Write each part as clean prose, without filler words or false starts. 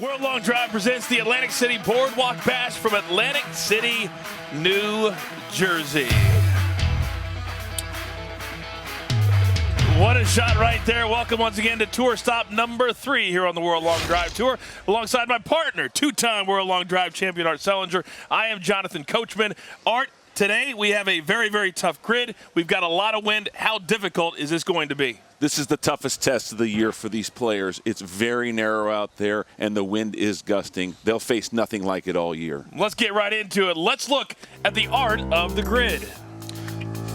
World Long Drive presents the Atlantic City Boardwalk Bash from Atlantic City, New Jersey. What a shot right there. Welcome once again to tour stop number 3 here on the World Long Drive Tour. Alongside my partner, two-time World Long Drive champion Art Sellinger. I am Jonathan Coachman. Art, today we have a very, very tough grid. We've got a lot of wind. How difficult is this going to be? This is the toughest test of the year for these players. It's very narrow out there, and the wind is gusting. They'll face nothing like it all year. Let's get right into it. Let's look at the art of the grid.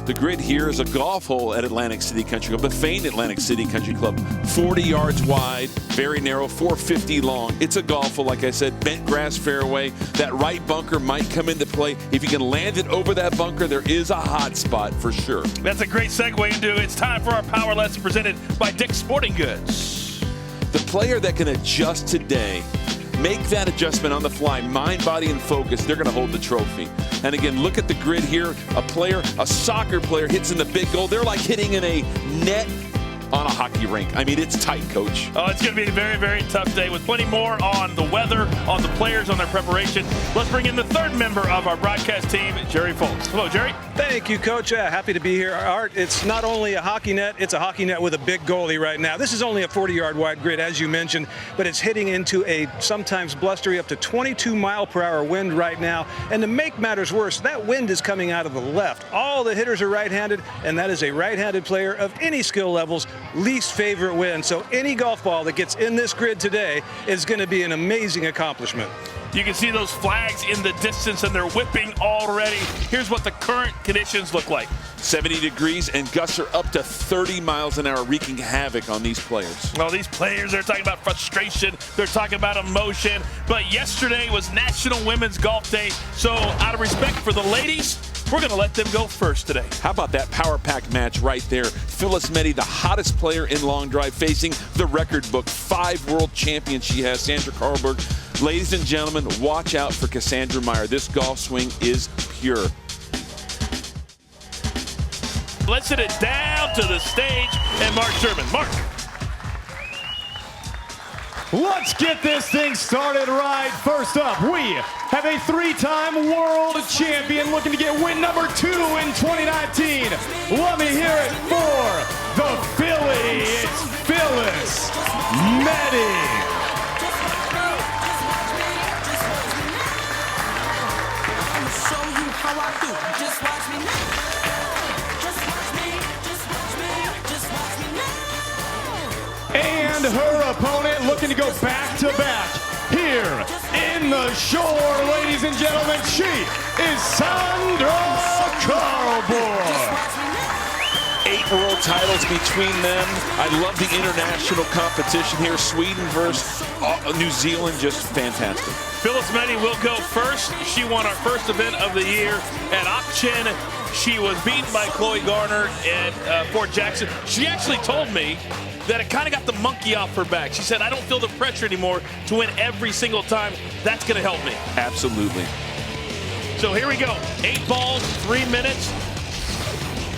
The grid here is a golf hole at Atlantic City Country Club, the famed Atlantic City Country Club. 40 yards wide, very narrow, 450 long. It's a golf hole, like I said, bent grass fairway. That right bunker might come into play. If you can land it over that bunker, there is a hot spot for sure. That's a great segue into it's time for our power lesson presented by Dick's Sporting Goods. The player that can adjust today, make that adjustment on the fly, mind, body, and focus, they're going to hold the trophy. And again, look at the grid here. A soccer player hits in the big goal. They're like hitting in a net on a hockey rink. I mean, it's tight, Coach. Oh, it's going to be a very, very tough day with plenty more on the weather, on the players, on their preparation. Let's bring in the third member of our broadcast team, Jerry Folks. Hello, Jerry. Thank you, Coach. Happy to be here. Art, it's not only a hockey net, it's a hockey net with a big goalie right now. This is only a 40-yard wide grid, as you mentioned, but it's hitting into a sometimes blustery up to 22-mile-per-hour wind right now. And to make matters worse, that wind is coming out of the left. All the hitters are right-handed, and that is a right-handed player of any skill levels least favorite wind. So any golf ball that gets in this grid today is going to be an amazing accomplishment. You can see those flags in the distance, and they're whipping already. Here's what the current conditions look like. 70 degrees, and gusts are up to 30 miles an hour, wreaking havoc on these players. Well, these players, they're talking about frustration. They're talking about emotion. But yesterday was National Women's Golf Day, so out of respect for the ladies, we're going to let them go first today. How about that power pack match right there? Phyllis Meddy, the hottest player in long drive, facing the record book 5 world champions she has, Sandra Carlberg. Ladies and gentlemen, watch out for Cassandra Meyer. This golf swing is pure. Let's hit it down to the stage, and Mark Sherman. Mark. Let's get this thing started right. First up, we have a 3-time world champion looking to get win number 2 in 2019. Let me hear it for the Philly. It's Phyllis Meddy. And her opponent looking to go back-to-back here in the shore, ladies and gentlemen. She is Sandra Carlberg. 8 world titles between them. I love the international competition here. Sweden versus New Zealand, just fantastic. Phyllis Meddy will go first. She won our first event of the year at Auction. She was beaten by Chloe Garner at Fort Jackson. She actually told me that it kind of got the monkey off her back. She said, I don't feel the pressure anymore to win every single time. That's going to help me. Absolutely. So here we go. 8 balls, 3 minutes.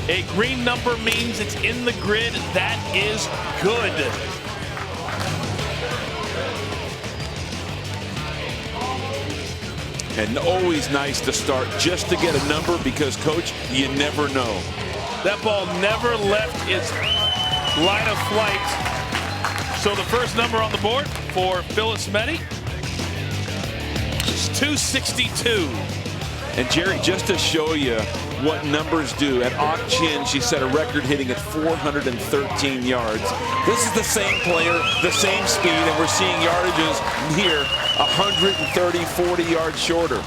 A green number means it's in the grid. That is good. And always nice to start just to get a number because, Coach, you never know. That ball never left its line of flight. So the first number on the board for Phyllis Meddy is 262. And Jerry, just to show you what numbers do, at Auction, she set a record hitting at 413 yards. This is the same player, the same speed, and we're seeing yardages here 130, 40 yards shorter.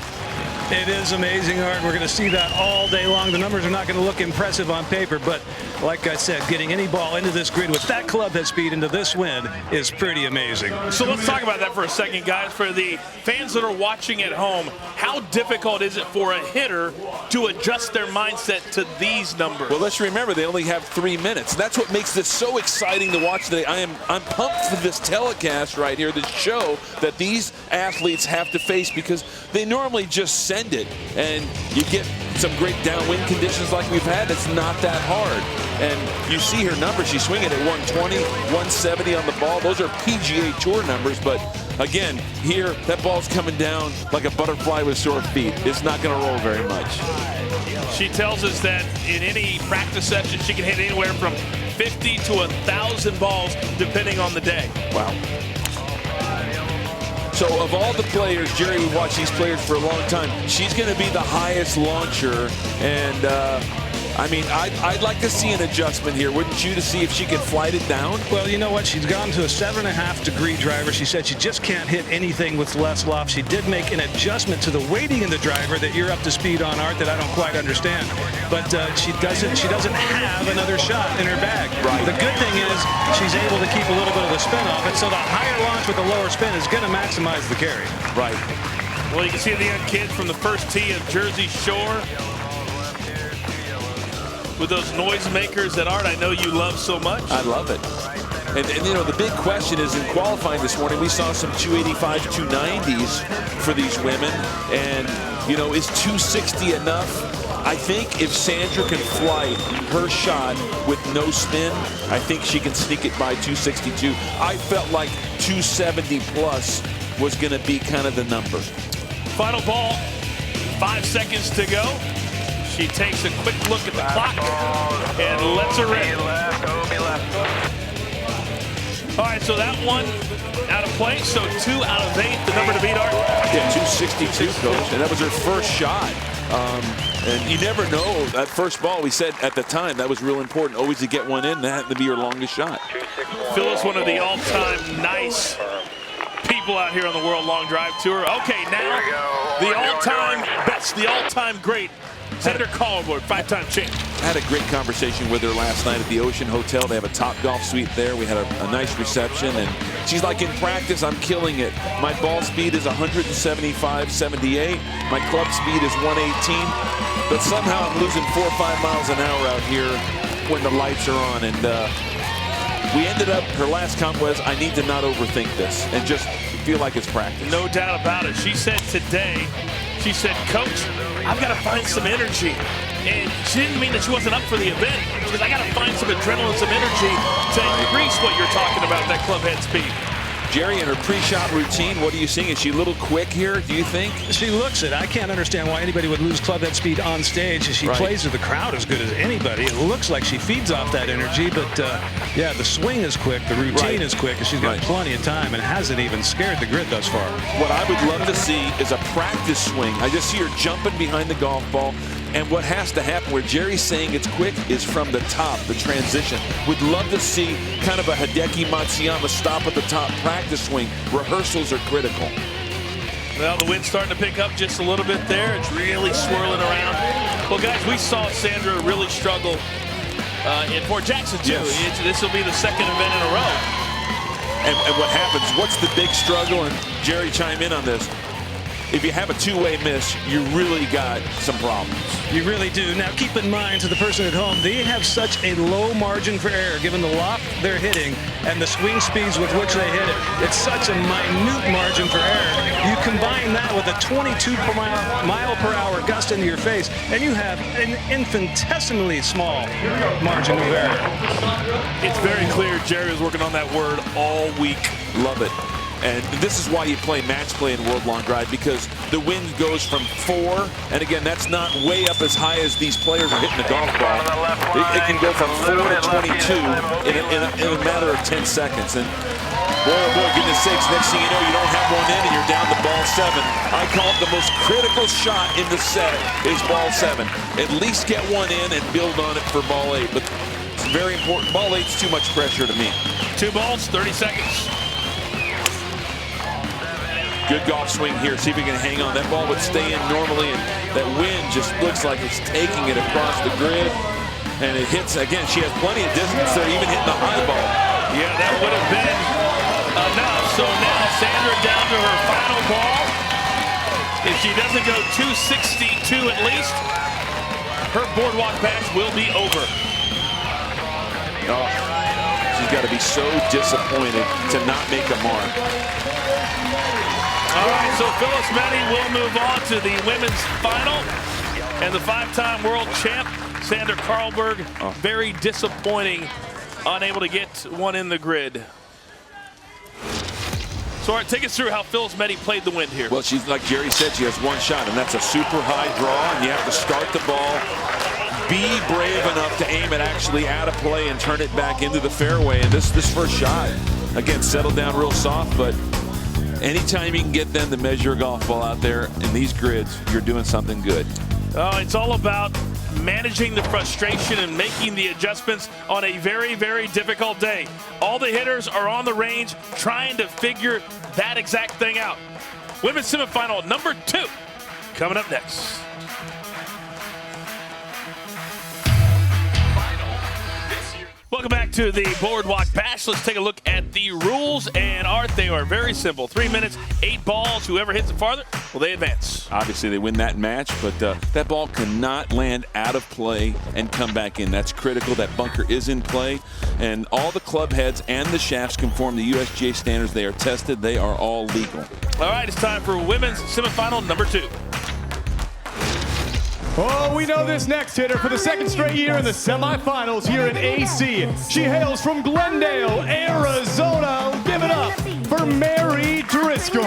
It is amazing, Art. We're going to see that all day long. The numbers are not going to look impressive on paper, but like I said, getting any ball into this grid with that club head speed into this wind is pretty amazing. So let's talk about that for a second, guys. For the fans that are watching at home, how difficult is it for a hitter to adjust their mindset to these numbers? Well, let's remember they only have 3 minutes. That's what makes this so exciting to watch today. I'm pumped for this telecast right here, this show that these athletes have to face, because they normally just send it and you get some great downwind conditions like we've had, it's not that hard. And you see her numbers. She's swinging at 120, 170 on the ball. Those are PGA Tour numbers, but again, here, that ball's coming down like a butterfly with sore feet. It's not going to roll very much. She tells us that in any practice session, she can hit anywhere from 50 to 1,000 balls, depending on the day. Wow. So of all the players, Jerry, we watched these players for a long time. She's going to be the highest launcher, and I mean, I'd like to see an adjustment here, wouldn't you, to see if she can flight it down? Well, you know what? She's gone to a 7.5-degree driver. She said she just can't hit anything with less loft. She did make an adjustment to the weighting in the driver that you're up to speed on, Art, that I don't quite understand. But she doesn't have another shot in her bag. Right. The good thing is she's able to keep a little bit of the spin off it, so the higher launch with the lower spin is going to maximize the carry. Right. Well, you can see the young kid from the first tee of Jersey Shore with those noisemakers that, Art, I know you love so much. I love it. And you know, the big question is, in qualifying this morning, we saw some 285, 290s for these women. And, you know, is 260 enough? I think if Sandra can fly her shot with no spin, I think she can sneak it by 262. I felt like 270 plus was going to be kind of the number. Final ball, 5 seconds to go. She takes a quick look at the clock and lets her in. All right, so that one out of play. So 2 out of 8, the number to beat, Art. Yeah, 262, Coach, and that was her first shot. And you never know, that first ball, we said at the time, that was real important, always to get one in. That had to be your longest shot. Phyllis, one of the all-time nice people out here on the World Long Drive Tour. Okay, now the all-time best, the all-time great, Senator Collarboard, 5-time champ. I had a great conversation with her last night at the Ocean Hotel. They have a top golf suite there. We had a nice reception, and she's like, in practice, I'm killing it. My ball speed is 175, 78. My club speed is 118. But somehow I'm losing 4 or 5 miles an hour out here when the lights are on. And we ended up, her last comment was, I need to not overthink this and just feel like it's practice. No doubt about it. She said today, she said, Coach, I've got to find some energy. And she didn't mean that she wasn't up for the event. She goes, I got to find some adrenaline, some energy to increase what you're talking about, that club head speed. Jerry, in her pre-shot routine, what are you seeing? Is she a little quick here, do you think? She looks it. I can't understand why anybody would lose club head speed on stage. She plays with the crowd as good as anybody. It looks like she feeds off that energy, but yeah, the swing is quick, the routine is quick, and she's got plenty of time and hasn't even scared the grid thus far. What I would love to see is a practice swing. I just see her jumping behind the golf ball. And what has to happen, where Jerry's saying it's quick, is from the top, the transition. Would love to see kind of a Hideki Matsuyama stop at the top practice swing. Rehearsals are critical. Well, the wind's starting to pick up just a little bit there. It's really swirling around. Well, guys, we saw Sandra really struggle in Fort Jackson, too. Yes. This will be the second event in a row. And what happens, what's the big struggle? And Jerry, chime in on this. If you have a two-way miss, you really got some problems. You really do. Now, keep in mind, to the person at home, they have such a low margin for error, given the loft they're hitting and the swing speeds with which they hit it. It's such a minute margin for error. You combine that with a 22 mile per hour gust into your face, and you have an infinitesimally small margin of error. It's very clear Jerry was working on that word all week. Love it. And this is why you play match play in World Long Drive, because the wind goes from 4, and again, that's not way up as high as these players are hitting the golf ball. It can go from 4 to 22 in a matter of 10 seconds. And boy, oh boy, goodness sakes, next thing you know, you don't have one in and you're down to ball 7. I call it the most critical shot in the set is ball 7. At least get one in and build on it for ball 8. But it's very important. Ball 8's too much pressure to me. 2 balls, 30 seconds. Good golf swing here. See if he can hang on. That ball would stay in normally, and that wind just looks like it's taking it across the grid. And it hits, again, she has plenty of distance there, even hitting the high ball. Yeah, that would have been enough. So now Sandra down to her final ball. If she doesn't go 262 at least, her boardwalk match will be over. Oh, she's got to be so disappointed to not make a mark. All right, So Phyllis Meddy will move on to the women's final. And the 5-time world champ, Sandra Karlberg, very disappointing, unable to get one in the grid. So, all right, take us through how Phyllis Meddy played the wind here. Well, she's like Jerry said, she has one shot, and that's a super high draw, and you have to start the ball, be brave enough to aim it actually out of play and turn it back into the fairway. And this first shot, again, settled down real soft, but anytime you can get them to measure a golf ball out there in these grids, you're doing something good. It's all about managing the frustration and making the adjustments on a very, very difficult day. All the hitters are on the range trying to figure that exact thing out. Women's semifinal number 2 coming up next. Welcome back to the Boardwalk Bash. Let's take a look at the rules. And Art, they are very simple. 3 minutes, 8 balls. Whoever hits it farther, well, they advance. Obviously, they win that match, but that ball cannot land out of play and come back in. That's critical. That bunker is in play. And all the club heads and the shafts conform to USGA standards. They are tested. They are all legal. All right, it's time for women's semifinal number 2. Oh, we know this next hitter for the 2nd straight year in the semifinals here in AC. She hails from Glendale, Arizona. Give it up for Mary Driscoll.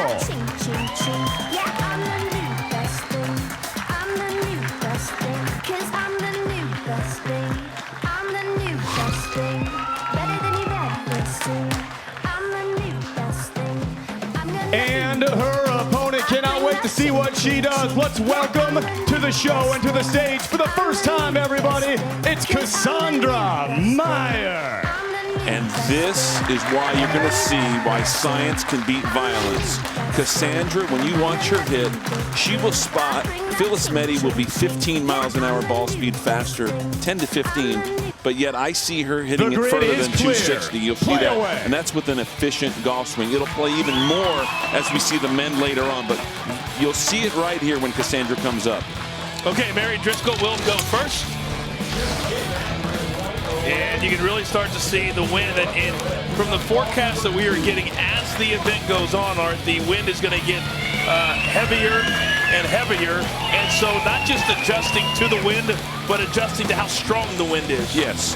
And her opponent cannot wait to see what she does. Let's welcome to the show and to the stage for the first time, everybody, it's Cassandra Meyer. And this is why you're going to see why science can beat violence. Cassandra, when you watch her hit, she will spot. Phyllis Meddy will be 15 miles an hour ball speed faster, 10 to 15. But yet I see her hitting it further than 260. You'll see that. Away. And that's with an efficient golf swing. It'll play even more as we see the men later on. But you'll see it right here when Cassandra comes up. Okay, Mary Driscoll will go first. And you can really start to see the wind. And from the forecast that we are getting as the event goes on, Art, the wind is going to get heavier and heavier. And so not just adjusting to the wind, but adjusting to how strong the wind is. Yes.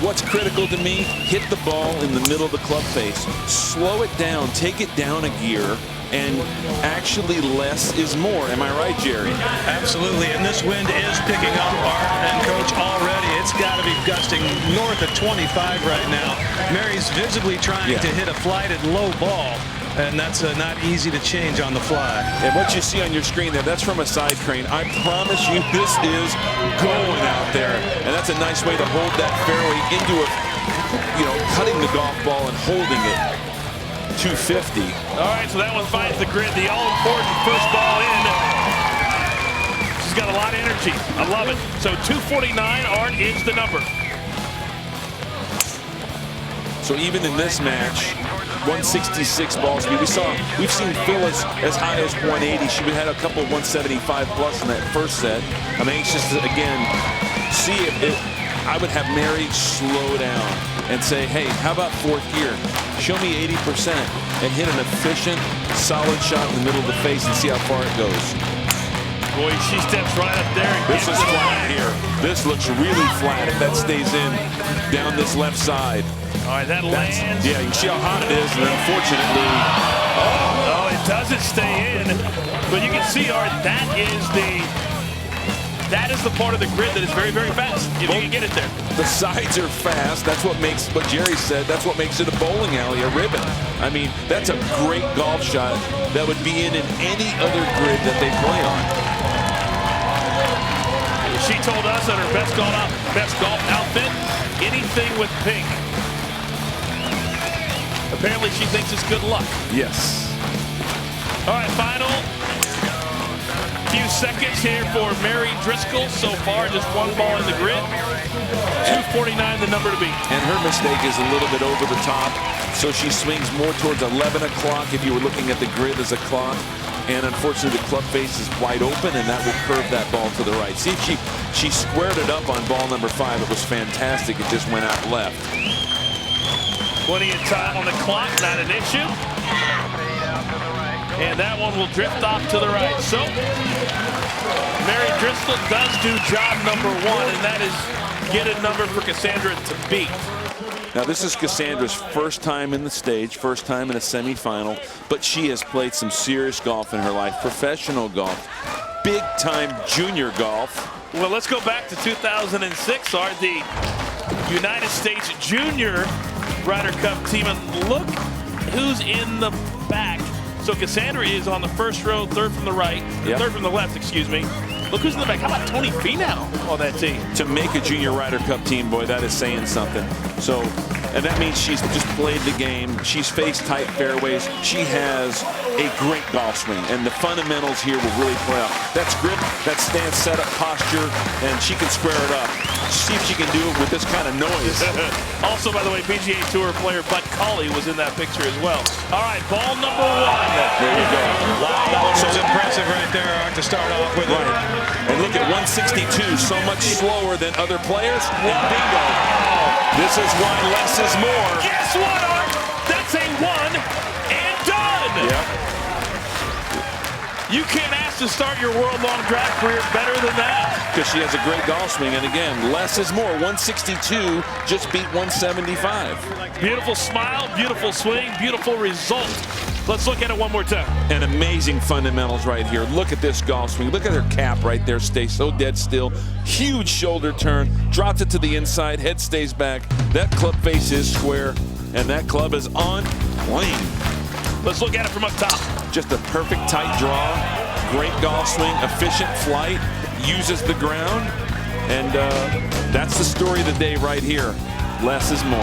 What's critical to me, hit the ball in the middle of the club face. Slow it down, take it down a gear, and actually less is more. Am I right, Jerry? Absolutely, and this wind is picking up, Art and Coach, already. It's got to be gusting north of 25 right now. Mary's visibly trying to hit a flighted low ball, and that's not easy to change on the fly. And what you see on your screen there, that's from a side crane. I promise you this is going out there, and that's a nice way to hold that fairway into a, cutting the golf ball and holding it. 250. All right, so that one finds the grid. The all-important first ball in. She's got a lot of energy. I love it. So 249, Art, is the number. So even in this match, 166 ball speed. We've seen Phyllis as high as 180. She had a couple 175 plus in that first set. I'm anxious to, again, see if I would have Mary slow down and say, hey, how about 4th gear? Show me 80% and hit an efficient, solid shot in the middle of the face and see how far it goes. Boy, she steps right up there. And this is flat here. This looks really flat if that stays in down this left side. All right, that lands. Yeah, you can see how hot it is, and unfortunately, oh, it doesn't stay in. But you can see, Art, that is the part of the grid that is very, very fast, if you can get it there. The sides are fast. That's what makes, what Jerry said, that's what makes it a bowling alley, a ribbon. I mean, that's a great golf shot that would be in any other grid that they play on. She told us that her best golf outfit, anything with pink. Apparently she thinks it's good luck. Yes. All right, final few seconds here for Mary Driscoll. So far, just one ball in the grid. 249, the number to beat. And her mistake is a little bit over the top, so she swings more towards 11 o'clock if you were looking at the grid as a clock. And unfortunately, the club face is wide open, and that will curve that ball to the right. See, she squared it up on ball number 5. It was fantastic. It just went out left. Plenty of time on the clock, not an issue. And that one will drift off to the right. So, Mary Driscoll does do job number one, and that is get a number for Cassandra to beat. Now, this is Cassandra's first time in the stage, first time in a semifinal, but she has played some serious golf in her life, professional golf, big-time junior golf. Well, let's go back to 2006, Art, the United States Junior Ryder Cup team, and look who's in the back. So Cassandra is on the first row, third from the right, third from the left, excuse me. Look who's in the back. How about Tony Finau on that team? To make a junior Ryder Cup team, boy, that is saying something. So, and that means she's just played the game. She's faced tight fairways. She has a great golf swing, and the fundamentals here will really play out. That's grip, that stance, setup, posture, and she can square it up. See if she can do it with this kind of noise. Also, by the way, PGA Tour player Bud Cauley was in that picture as well. All right, ball number one. There you go. Wow, that was impressive right there, Art, to start off with. Right. And look at 162, so much slower than other players. And bingo. This is why less is more. Guess what, Art? That's a one and done. Yep. You can't ask to start your world-long drive career better than that. Because she has a great golf swing, and again, less is more. 162 just beat 175. Beautiful smile, beautiful swing, beautiful result. Let's look at it one more time. And amazing fundamentals right here. Look at this golf swing. Look at her cap right there. Stays so dead still. Huge shoulder turn. Drops it to the inside. Head stays back. That club face is square. And that club is on plane. Let's look at it from up top. Just a perfect tight draw. Great golf swing. Efficient flight. Uses the ground. And that's the story of the day right here. Less is more.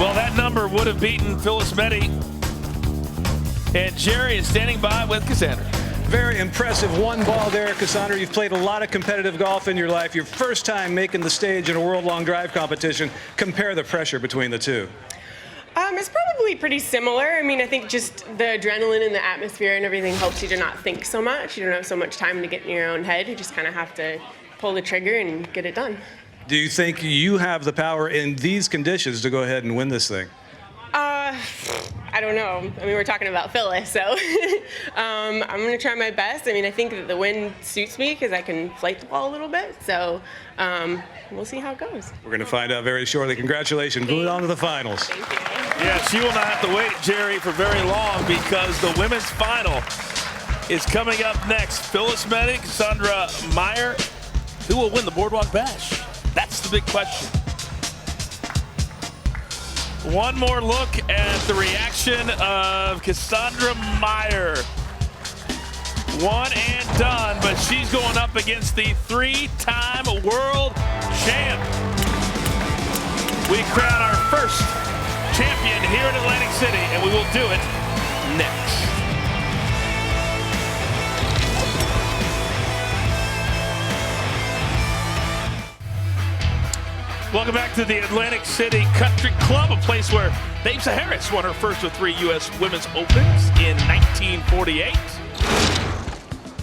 Well, that number would have beaten Phyllis Meddy. And Jerry is standing by with Cassandra. Very impressive one ball there, Cassandra. You've played a lot of competitive golf in your life. Your first time making the stage in a world-long drive competition. Compare the pressure between the two. It's probably pretty similar. I mean, I think just the adrenaline and the atmosphere and everything helps you to not think so much. You don't have so much time to get in your own head. You just kind of have to pull the trigger and get it done. Do you think you have the power in these conditions to go ahead and win this thing? I don't know. I mean, we're talking about Phyllis, so I'm going to try my best. I mean, I think that the wind suits me because I can flight the ball a little bit, so we'll see how it goes. We're going to find out very shortly. Congratulations. Moving on to the finals. Thank you. Yeah, she will not have to wait, Jerry, for very long because the women's final is coming up next. Phyllis Meddy, Cassandra Meyer. Who will win the Boardwalk Bash? That's the big question. One more look at the reaction of Cassandra Meyer. One and done, but she's going up against the three-time world champ. We crown our first champion here in Atlantic City, and we will do it next. Welcome back to the Atlantic City Country Club, a place where Dave Harris won her first of 3 U.S. Women's Opens in 1948.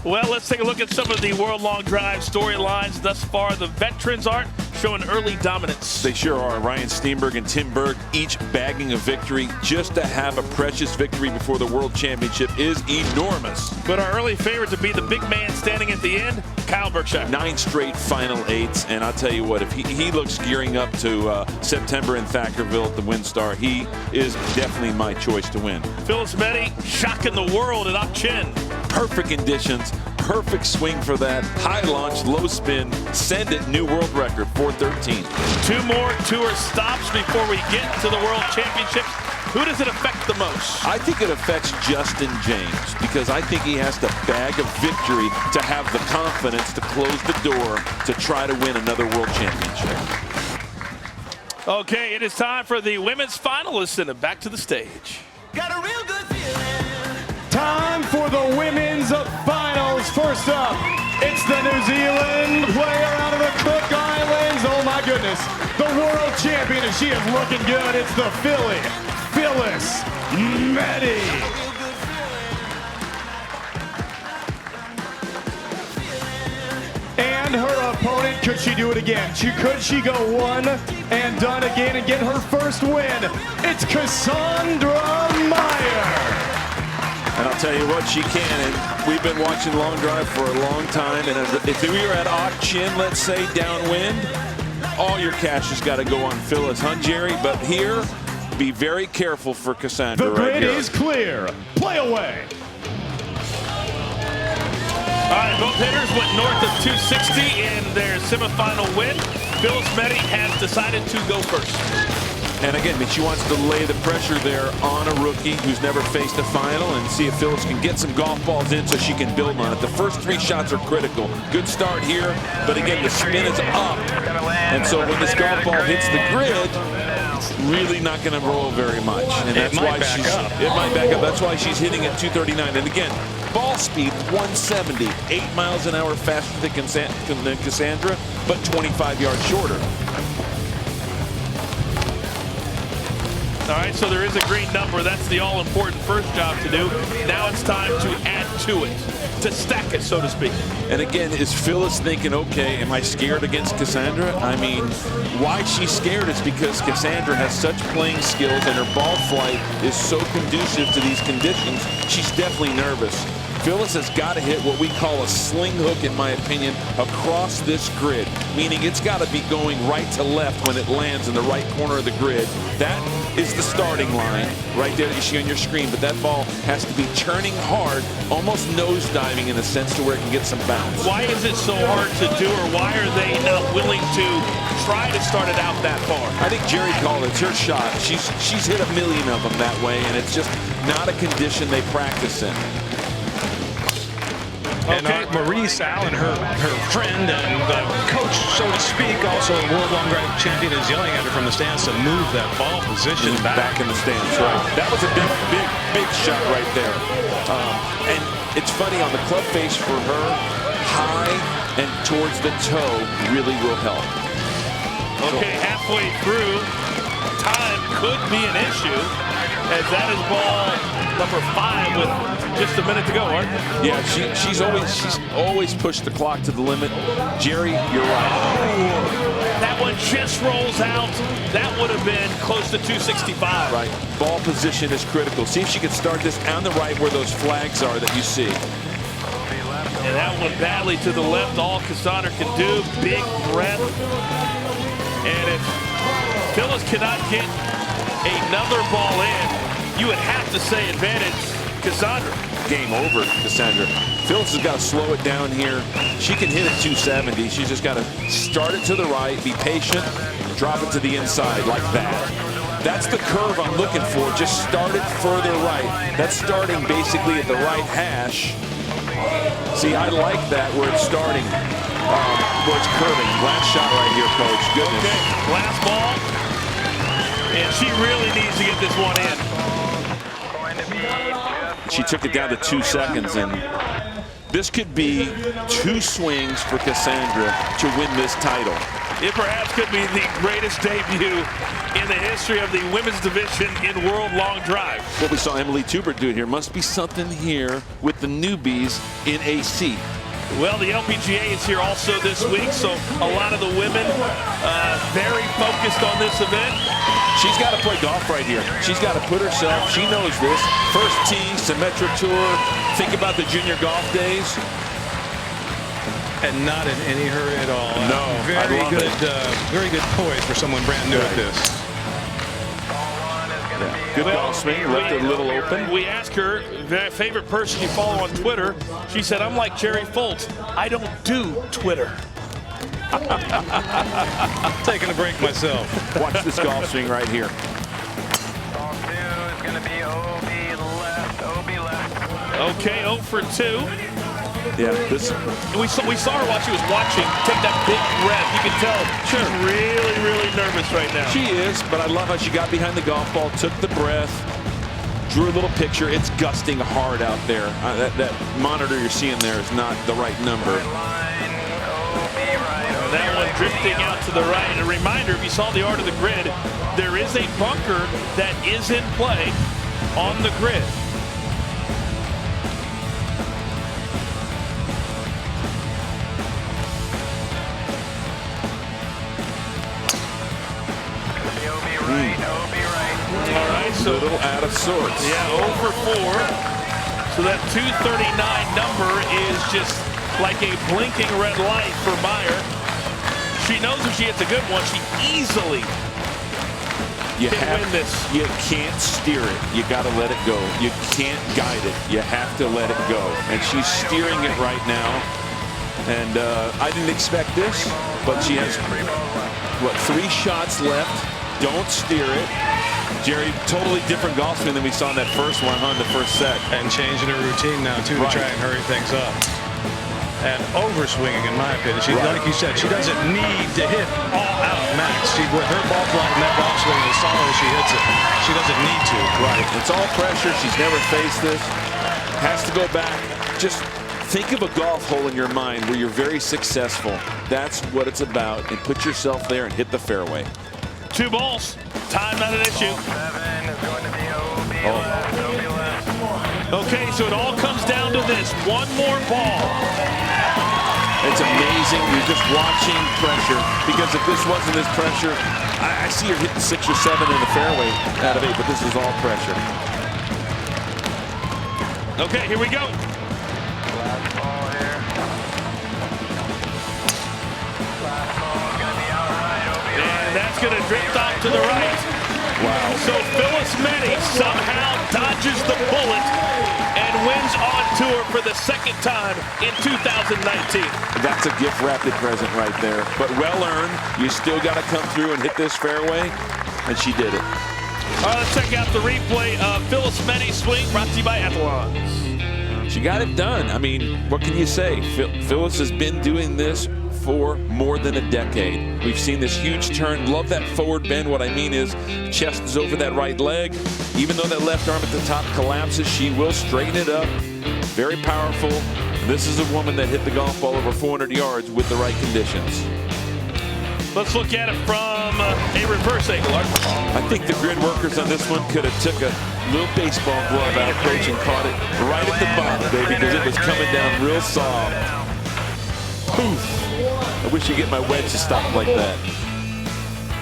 Well, let's take a look at some of the world-long drive storylines thus far. The veterans aren't showing early dominance. They sure are. Ryan Steenberg and Tim Burke each bagging a victory. Just to have a precious victory before the World Championship is enormous. But our early favorite to be the big man standing at the end, Kyle Berkshire. 9 straight final 8s, and I'll tell you what, if he looks gearing up to September in Thackerville at the WinStar, he is definitely my choice to win. Phyllis Meddy shocking the world at Chin. Perfect conditions, perfect swing for that. High launch, low spin, send it, new world record, 413. 2 more tour stops before we get to the World Championships. Who does it affect the most? I think it affects Justin James because I think he has to bag a victory to have the confidence to close the door to try to win another World Championship. Okay, it is time for the women's finalists, and back to the stage. Got a real good feeling. Time for the women's finals. First up, it's the New Zealand player out of the Cook Islands. Oh my goodness, the world champion, and she is looking good. It's the Phyllis Meddy. And her opponent, could she do it again? Could she go one and done again and get her first win? It's Cassandra Meyer. And I'll tell you what, she can. And we've been watching long drive for a long time. And if we were at Auction, let's say, downwind, all your cash has got to go on Phyllis, huh, Jerry? But here, be very careful for Cassandra. The grid is clear. Play away. All right, both hitters went north of 260 in their semifinal win. Phyllis Meddy has decided to go first. And again, she wants to lay the pressure there on a rookie who's never faced a final and see if Phyllis can get some golf balls in so she can build on it. The first 3 shots are critical. Good start here, but again, the spin is up. And so when this golf ball hits the grid, it's really not going to roll very much. And that's why it might back up. That's why she's hitting at 239. And again, ball speed 170, 8 miles an hour faster than Cassandra, but 25 yards shorter. All right, so there is a green number. That's the all-important first job to do. Now it's time to add to it, to stack it, so to speak. And again, is Phyllis thinking, okay, am I scared against Cassandra? I mean, why she's scared is because Cassandra has such playing skills and her ball flight is so conducive to these conditions. She's definitely nervous. Phyllis has got to hit what we call a sling hook, in my opinion, across this grid, meaning it's got to be going right to left when it lands in the right corner of the grid. That is the starting line right there that you see on your screen, but that ball has to be churning hard, almost nosediving in a sense to where it can get some bounce. Why is it so hard to do, or why are they not willing to try to start it out that far? I think Jerry called it. It's her shot. She's hit a million of them that way, and it's just not a condition they practice in. And Maurice Allen, her friend and coach, so to speak, also a World Long Drive champion, is yelling at her from the stands to move that ball position back in the stands, right? That was a big shot right there. And it's funny, on the club face for her, high and towards the toe really will help. Okay, halfway through, time could be an issue, as that is ball number 5 with just a minute to go, Art. Yeah, she's always pushed the clock to the limit. Jerry, you're right. That one just rolls out. That would have been close to 265. Right. Ball position is critical. See if she can start this on the right where those flags are that you see. And that one badly to the left. All Cassandra can do. Big breath. And if Phyllis cannot get another ball in, you would have to say advantage Cassandra. Game over, Cassandra. Phyllis has got to slow it down here. She can hit at 270. She's just got to start it to the right, be patient, drop it to the inside like that. That's the curve I'm looking for. Just start it further right. That's starting basically at the right hash. See, I like that where it's starting, where it's curving. Last shot right here, Coach. Goodness. Okay, last ball. And she really needs to get this one in. She took it down to 2 seconds, and this could be 2 swings for Cassandra to win this title. It perhaps could be the greatest debut in the history of the women's division in World Long Drive. What we saw Emily Tubert do here must be something here with the newbies in AC. Well, the LPGA is here also this week, so a lot of the women very focused on this event. She's got to play golf right here. She's got to put herself, she knows this, first tee, Symetra Tour, think about the junior golf days. And not in any hurry at all. No, very good poise for someone brand new at this. Good golf swing, left it a little open. We asked her, favorite person you follow on Twitter. She said, I'm like Jerry Foltz. I don't do Twitter. Taking a break myself. Watch this golf swing right here. Ball 2 is going to be OB left. Okay, 0 for 2. Yeah, this. We saw her while she was watching take that big breath. You can tell she's really nervous right now. She is, but I love how she got behind the golf ball, took the breath, drew a little picture. It's gusting hard out there. That monitor you're seeing there is not the right number. That one drifting out to the right. A reminder, if you saw the art of the grid, there is a bunker that is in play on the grid. OB right. All right, so a little out of sorts. yeah, 0 for 4. So that 239 number is just like a blinking red light for Meyer. She knows if she hits a good one, she easily can win this. You can't steer it. You got to let it go. You can't guide it. You have to let it go. And she's steering it right now. And I didn't expect this, but she has, what, 3 shots left. Don't steer it. Jerry, totally different golf swing than we saw in that first one, huh, in the first set. And changing her routine now, too, to try and hurry things up. And overswinging, in my opinion. She, like you said, she doesn't need to hit all out max. With her ball flight and that golf swing as solid as she hits it, she doesn't need to. Right. It's all pressure. She's never faced this. Has to go back. Just think of a golf hole in your mind where you're very successful. That's what it's about. And put yourself there and hit the fairway. 2 balls. Time not an issue. Ball 7 is going to be OB left, OB left. Okay, so it all comes down to this. 1 more ball. It's amazing. You're just watching pressure, because if this wasn't this pressure, I see her hitting 6 or 7 in the fairway out of 8, but this is all pressure. Okay, here we go. Last ball here. Last ball is going to be outright OB And left. that's going to drift off to the right. Wow. So Phyllis Meddy somehow dodges the bullet and wins on tour for the 2nd time in 2019. That's a gift wrapped in present right there. But well earned. You still got to come through and hit this fairway, and she did it. All right, let's check out the replay of Phyllis Meddy's swing, brought to you by Athlon. She got it done. I mean, what can you say? Phyllis has been doing this for more than a decade. We've seen this huge turn. Love that forward bend. What I mean is, chest is over that right leg. Even though that left arm at the top collapses, she will straighten it up. Very powerful. This is a woman that hit the golf ball over 400 yards with the right conditions. Let's look at it from a reverse angle. I think the grid workers on this one could have took a little baseball glove out, coach, and caught it right at the bottom, baby, because it was coming down real soft. Poof. I wish you get my wedge to stop like that.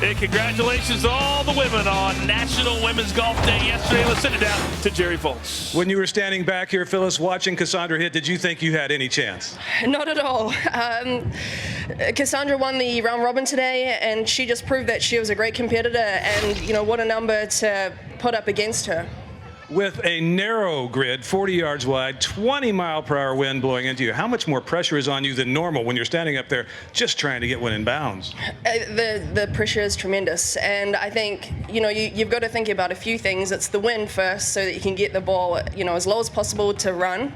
And congratulations to all the women on National Women's Golf Day yesterday. Let's send it down to Jerry Foltz. When you were standing back here, Phyllis, watching Cassandra hit, did you think you had any chance? Not at all. Cassandra won the round robin today, and she just proved that she was a great competitor, and, you know, what a number to put up against her. With a narrow grid, 40 yards wide, 20-mile-per-hour wind blowing into you, how much more pressure is on you than normal when you're standing up there just trying to get one in bounds? The pressure is tremendous, and I think, you know, you've got to think about a few things. It's the wind first, so that you can get the ball, you know, as low as possible to run,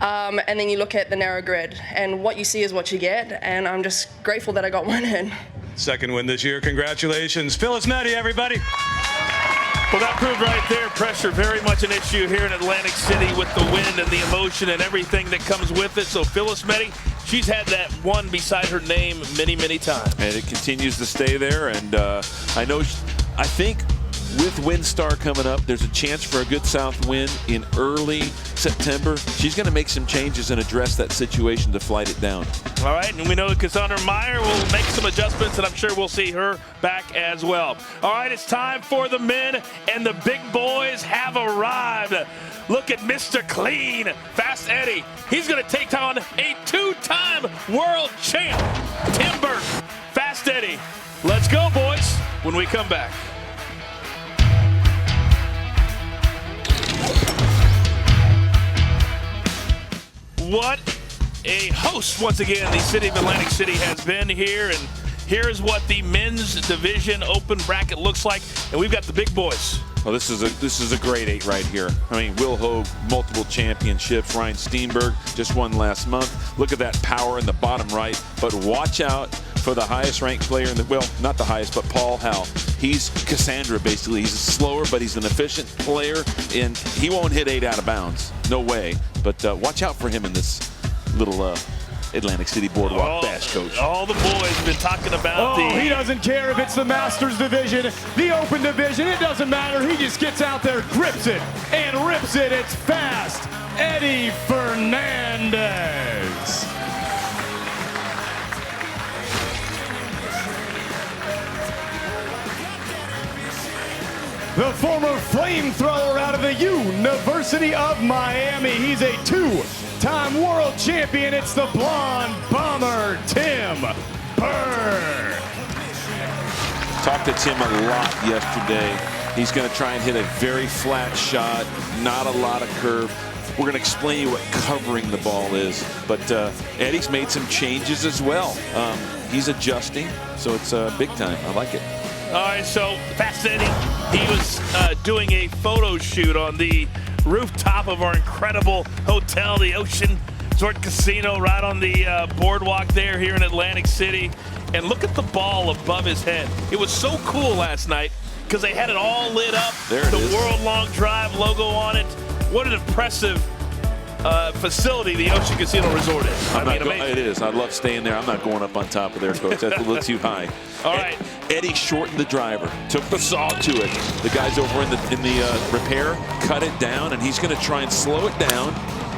and then you look at the narrow grid, and what you see is what you get, and I'm just grateful that I got one in. 2nd win this year. Congratulations. Phyllis Meddy, everybody. Well, that proved right there, pressure very much an issue here in Atlantic City with the wind and the emotion and everything that comes with it. So Phyllis Meddy, she's had that one beside her name many, many times. And it continues to stay there. And I think with WinStar coming up, there's a chance for a good south wind in early September. She's going to make some changes and address that situation to flight it down. All right, and we know that Cassandra Meyer will make some adjustments, and I'm sure we'll see her back as well. All right, it's time for the men, and the big boys have arrived. Look at Mr. Clean, Fast Eddie. He's going to take on a 2-time world champ, Tim Burke. Fast Eddie. Let's go, boys, when we come back. What a host once again the city of Atlantic City has been here, and here's what the men's division open bracket looks like, and we've got the big boys. Well, this is a great 8 right here. I mean, Will Hogue, multiple championships. Ryan Steenberg just won last month. Look at that power in the bottom right. But watch out for the highest ranked player in the, well, not the highest, but Paul Howell. He's Cassandra, basically. He's slower, but he's an efficient player, and he won't hit 8 out of bounds. No way. But watch out for him in this little Atlantic City Boardwalk bash, coach. All the boys have been talking about he doesn't care if it's the Masters division, the Open division, it doesn't matter. He just gets out there, grips it, and rips it. It's Fast Eddie Fernandez. The former flamethrower out of the the University of Miami. He's a two-time world champion. It's the blonde bomber, Tim Burke. Talked to Tim a lot yesterday. He's going to try and hit a very flat shot, not a lot of curve. We're going to explain to you what covering the ball is. But Eddie's made some changes as well. He's adjusting, so it's big time. I like it. All right, so Fast Eddie, he was doing a photo shoot on the rooftop of our incredible hotel, the Ocean Resort Casino, right on the boardwalk there here in Atlantic City. And look at the ball above his head. It was so cool last night because they had it all lit up. There it is. The World Long Drive logo on it. What an impressive facility the Ocean Casino Resort is. I mean, amazing. It is. I love staying there. I'm not going up on top of there, Coach. That's a little too high. All right. Eddie shortened the driver, took the saw to it. The guys over in the repair cut it down, and he's going to try and slow it down,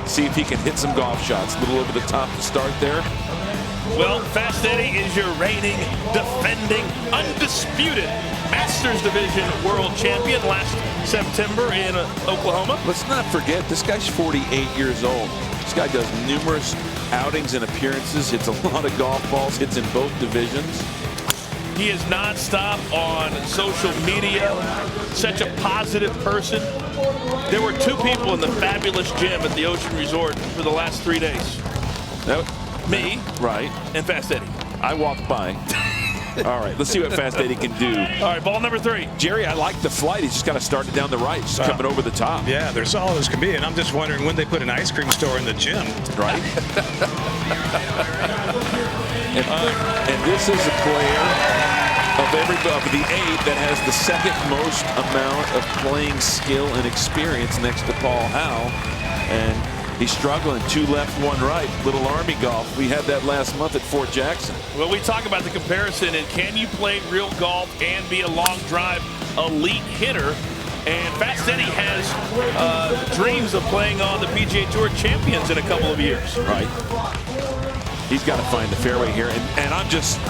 see if he can hit some golf shots. A little over the top to start there. Well, Fast Eddie is your reigning, defending, undisputed Masters Division world champion last September in Oklahoma. Let's not forget, this guy's 48 years old. This guy does numerous outings and appearances, hits a lot of golf balls, hits in both divisions. He is nonstop on social media, such a positive person. There were two people in the fabulous gym at the Ocean Resort for the last 3 days. Me, right, and Fast Eddie. I walked by. All right, let's see what Fast Eddie can do. All right, ball number 3. Jerry, I like the flight. He's just got to start it down the right, just coming over the top. Yeah, they're solid as can be, and I'm just wondering when they put an ice cream store in the gym. Right. and this is a player of the 8 that has the second most amount of playing skill and experience next to Paul Howell. And he's struggling, 2 left, 1 right, little Army golf. We had that last month at Fort Jackson. Well, we talk about the comparison, and can you play real golf and be a long drive elite hitter? And Fast Eddie has dreams of playing on the PGA Tour Champions in a couple of years. Right. He's got to find the fairway here, and I'm just,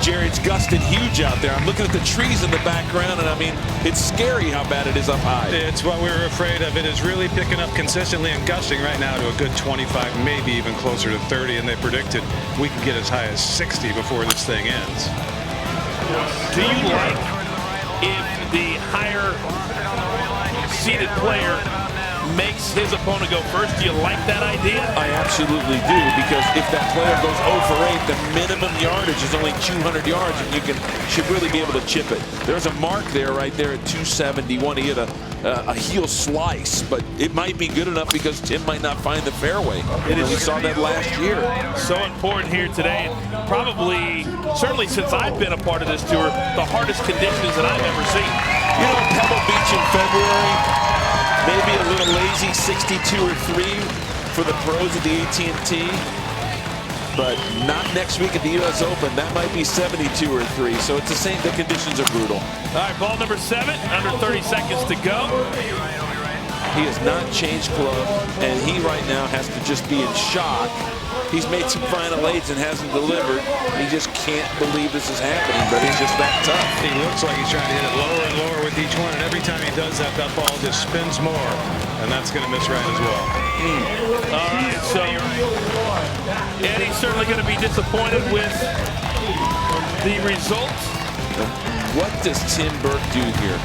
Jerry, it's gusted huge out there. I'm looking at the trees in the background, and I mean, it's scary how bad it is up high. It's what we were afraid of. It is really picking up consistently and gusting right now to a good 25, maybe even closer to 30, and they predicted we can get as high as 60 before this thing ends. Do you like if the higher seated player makes his opponent go first? Do you like that idea? I absolutely do, because if that player goes 0 for 8, the minimum yardage is only 200 yards, and you should really be able to chip it. There's a mark there right there at 271. He hit a heel slice, but it might be good enough because Tim might not find the fairway. We saw that last year. So important here today, and probably, certainly since I've been a part of this tour, the hardest conditions that I've ever seen. You know, Pebble Beach in February, maybe a little lazy, 62 or 3 for the pros at the AT&T, but not next week at the U.S. Open. That might be 72 or 3, so it's the same. The conditions are brutal. All right, ball number 7, under 30 seconds to go. He has not changed club, and he right now has to just be in shock. He's made some final 8s and hasn't delivered. He just can't believe this is happening, but he's just that tough. He looks like he's trying to hit it lower and lower with each one, and every time he does that, that ball just spins more, and that's going to miss right as well. All right, so Eddie's certainly going to be disappointed with the result. What does Tim Burke do here?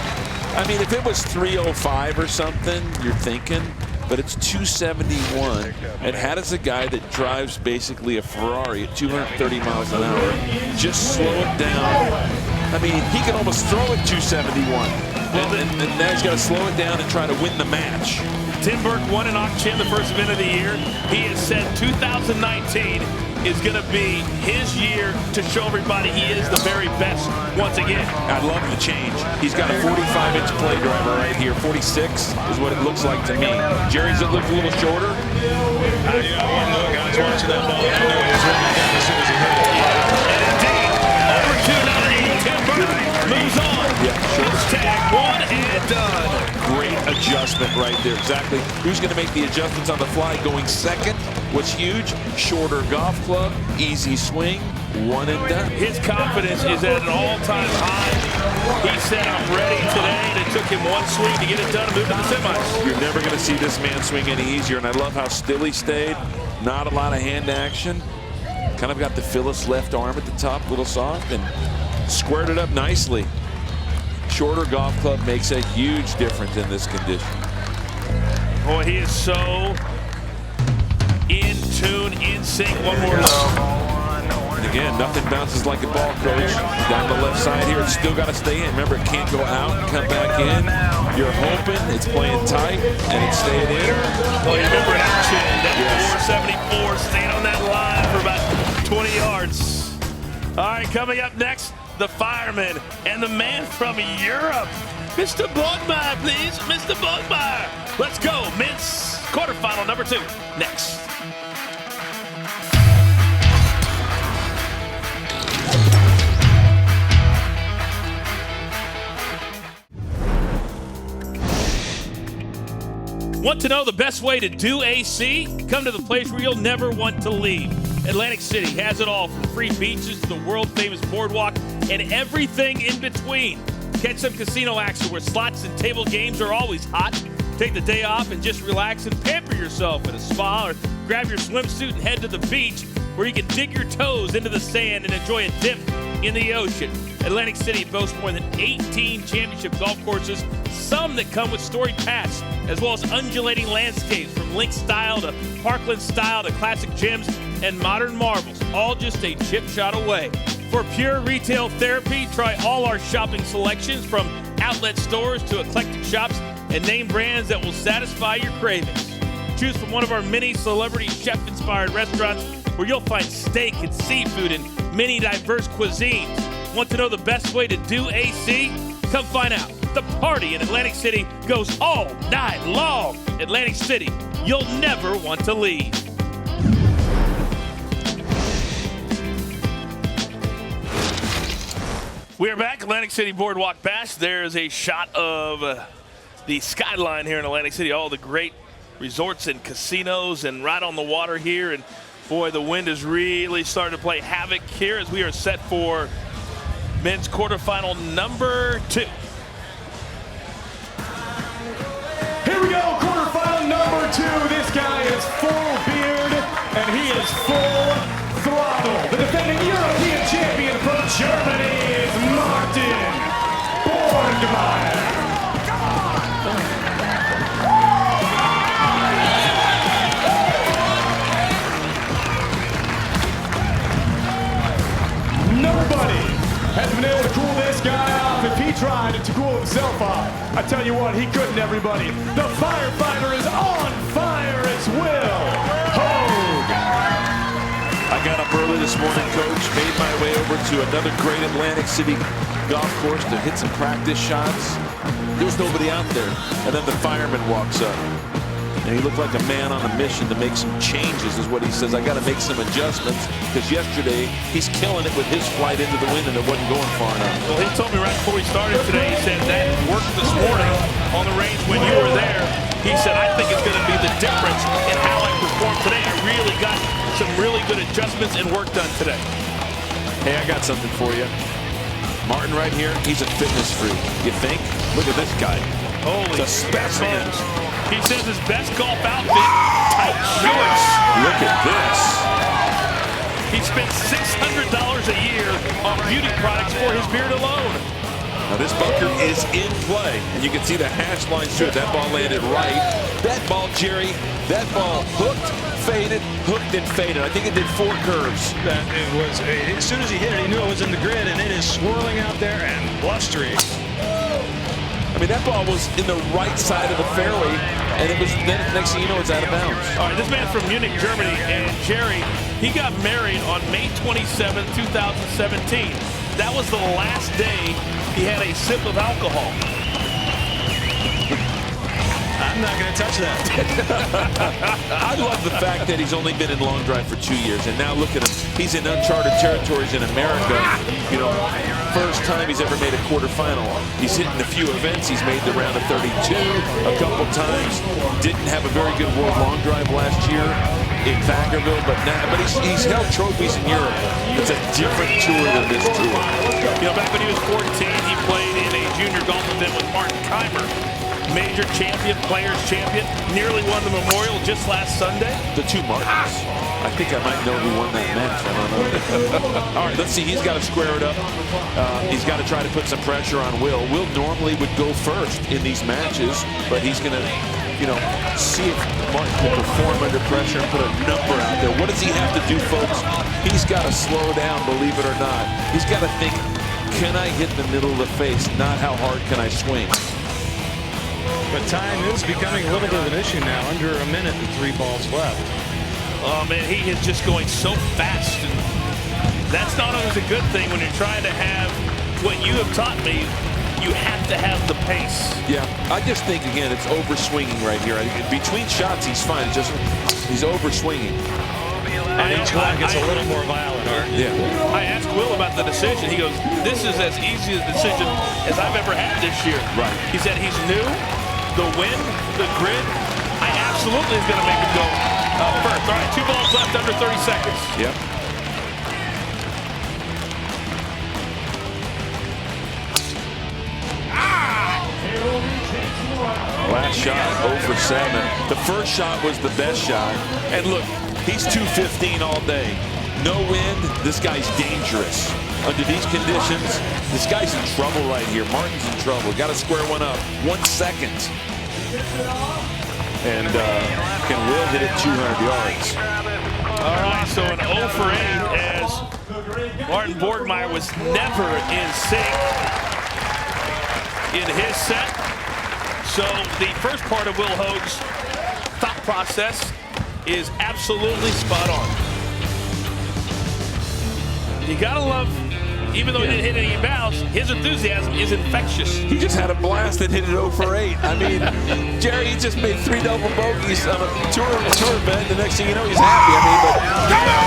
I mean, if it was 305 or something, you're thinking, but it's 271. And how does a guy that drives basically a Ferrari at 230 miles an hour just slow it down? I mean, he can almost throw it 271. And now he's got to slow it down and try to win the match. Tim Burke won in Auction, the first event of the year. He has said 2019 is going to be his year to show everybody he is the very best once again. I love the change. He's got a 45-inch play driver right here. 46 is what it looks like to me. Jerry's, it looks a little shorter. You know, one look, I was watching that ball. I knew it was running down as soon as he hit it. And indeed, over 290, Tim Burke moves on. Yeah, sure. Tag 1 and done. Great adjustment right there. Exactly. Who's going to make the adjustments on the fly? Going second was huge. Shorter golf club, easy swing. one and done. His confidence is at an all-time high. He said, I'm ready today, and it took him one swing to get it done and move to the semis. You're never going to see this man swing any easier, and I love how still he stayed. Not a lot of hand action. Kind of got the Phyllis left arm at the top, a little soft, and squared it up nicely. Shorter golf club makes a huge difference in this condition. Boy, he is so in tune, in sync. One more low. And again, nothing bounces like a ball, coach. Down the left side here, it's still got to stay in. Remember, it can't go out and come back in. You're hoping it's playing tight and it's staying in. Well, you remember in action, that 474, staying on that line for about 20 yards. All right, coming up next, the fireman and the man from Europe. Mr. Borgmeyer, please. Mr. Borgmeyer. Let's go. Men's quarterfinal number 2 next. Want to know the best way to do AC? Come to the place where you'll never want to leave. Atlantic City has it all, from free beaches to the world-famous boardwalk and everything in between. Catch some casino action where slots and table games are always hot. Take the day off and just relax and pamper yourself at a spa, or grab your swimsuit and head to the beach where you can dig your toes into the sand and enjoy a dip in the ocean. Atlantic City boasts more than 18 championship golf courses, some that come with storied paths, as well as undulating landscapes from link style to parkland style to classic gyms and modern marvels, all just a chip shot away. For pure retail therapy, try all our shopping selections, from outlet stores to eclectic shops and name brands that will satisfy your cravings. Choose from one of our many celebrity chef-inspired restaurants where you'll find steak and seafood and many diverse cuisines. Want to know the best way to do AC? Come find out. The party in Atlantic City goes all night long. Atlantic City, you'll never want to leave. We are back, Atlantic City Boardwalk Bash. There's a shot of the skyline here in Atlantic City, all the great resorts and casinos, and right on the water here. And boy, the wind is really starting to play havoc here as we are set for men's quarterfinal number 2. Here we go, quarterfinal number 2. This guy is full beard and he is full throttle. The defending European champion from Germany is Martin Borgmeyer. Nobody has been able to cool this guy off. If he tried to cool himself off, I tell you what, he couldn't, everybody. The firefighter is on fire. It's Will Hogue. I got up early this morning, coach, made my way over to another great Atlantic City golf course to hit some practice shots. There's nobody out there. And then the fireman walks up. And he looked like a man on a mission to make some changes, is what he says. I got to make some adjustments, because yesterday he's killing it with his flight into the wind and it wasn't going far enough. Well, he told me right before we started today, he said that worked this morning on the range when you were there. He said, I think it's going to be the difference in how I perform today. I really got some really good adjustments and work done today. Hey, I got something for you. Martin right here, he's a fitness freak. You think? Look at this guy. Holy it's a specimen. He says his best golf outfit, tight shorts. Look at this. He spends $600 a year on beauty products for his beard alone. Now this bunker is in play, and you can see the hash lines to it. That ball landed right. That ball, Jerry, that ball hooked, faded, hooked, and faded. I think it did 4 curves. It was, as soon as he hit it, he knew it was in the grid, and it is swirling out there and blustery. I mean, that ball was in the right side of the fairway, and it was then next thing you know, it's out of bounds. All right, this man's from Munich, Germany, and Jerry, he got married on May 27, 2017. That was the last day he had a sip of alcohol. I'm not going to touch that. I love the fact that he's only been in long drive for 2 years, and now look at him. He's in uncharted territories in America. You know, first time he's ever made a quarterfinal. He's hit in a few events. He's made the round of 32 a couple times. Didn't have a very good world long drive last year. in Vacaville, but he's held trophies in Europe. It's a different tour than this tour. You know, back when he was 14, he played in a junior golf event with Martin Keimer. Major champion, players champion, nearly won the Memorial just last Sunday. The two Martins. I think I might know who won that match. I don't know. All right, let's see. He's got to square it up. He's got to try to put some pressure on Will. Will normally would go first in these matches, but he's going to, you know, see if Martin can perform under pressure and put a number out there. What does he have to do, folks? He's got to slow down, believe it or not. He's got to think, can I hit the middle of the face? Not how hard can I swing? But time is becoming a little bit of an issue now. Under a minute and 3 balls left. Oh, man, he is just going so fast. And that's not always a good thing when you're trying to have what you have taught me. You have to have the pace. Yeah, I just think, again, it's over-swinging right here. Between shots, he's fine. It's just he's over-swinging. Each one gets a little more violent, Art. Yeah. I asked Will about the decision. He goes, this is as easy a decision as I've ever had this year. Right. He said he's new. The wind, the grid, I absolutely is going to make him go first. All right, 2 balls left under 30 seconds. Yep. Last shot, 0 for 7. The first shot was the best shot. And look, he's 215 all day. No wind, this guy's dangerous. Under these conditions, this guy's in trouble right here. Martin's in trouble. Got to square one up. 1 second. And can Will hit it 200 yards? All right, so an 0 for 8 as Martin Borgmeier was never in sync in his set. So the first part of Will Hogue's thought process is absolutely spot on. You gotta love, even though he didn't hit any bounce, his enthusiasm is infectious. He just had a blast and hit it 0 for 8. I mean, Jerry, he just made 3 double bogeys on a tour event. The next thing you know, he's happy. I mean, but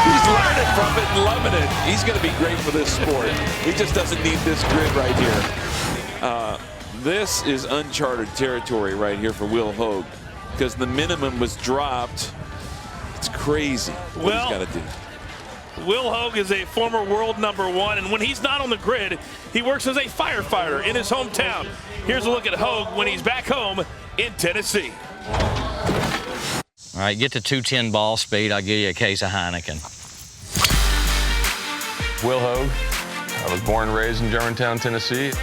he's learning from it and loving it. He's going to be great for this sport. He just doesn't need this grid right here. This is uncharted territory right here for Will Hogue because the minimum was dropped. It's crazy what he's got to do. Will Hogue is a former world #1, and when he's not on the grid, he works as a firefighter in his hometown. Here's a look at Hogue when he's back home in Tennessee. All right, get to 210 ball speed. I'll give you a case of Heineken. Will Hogue. I was born and raised in Germantown, Tennessee.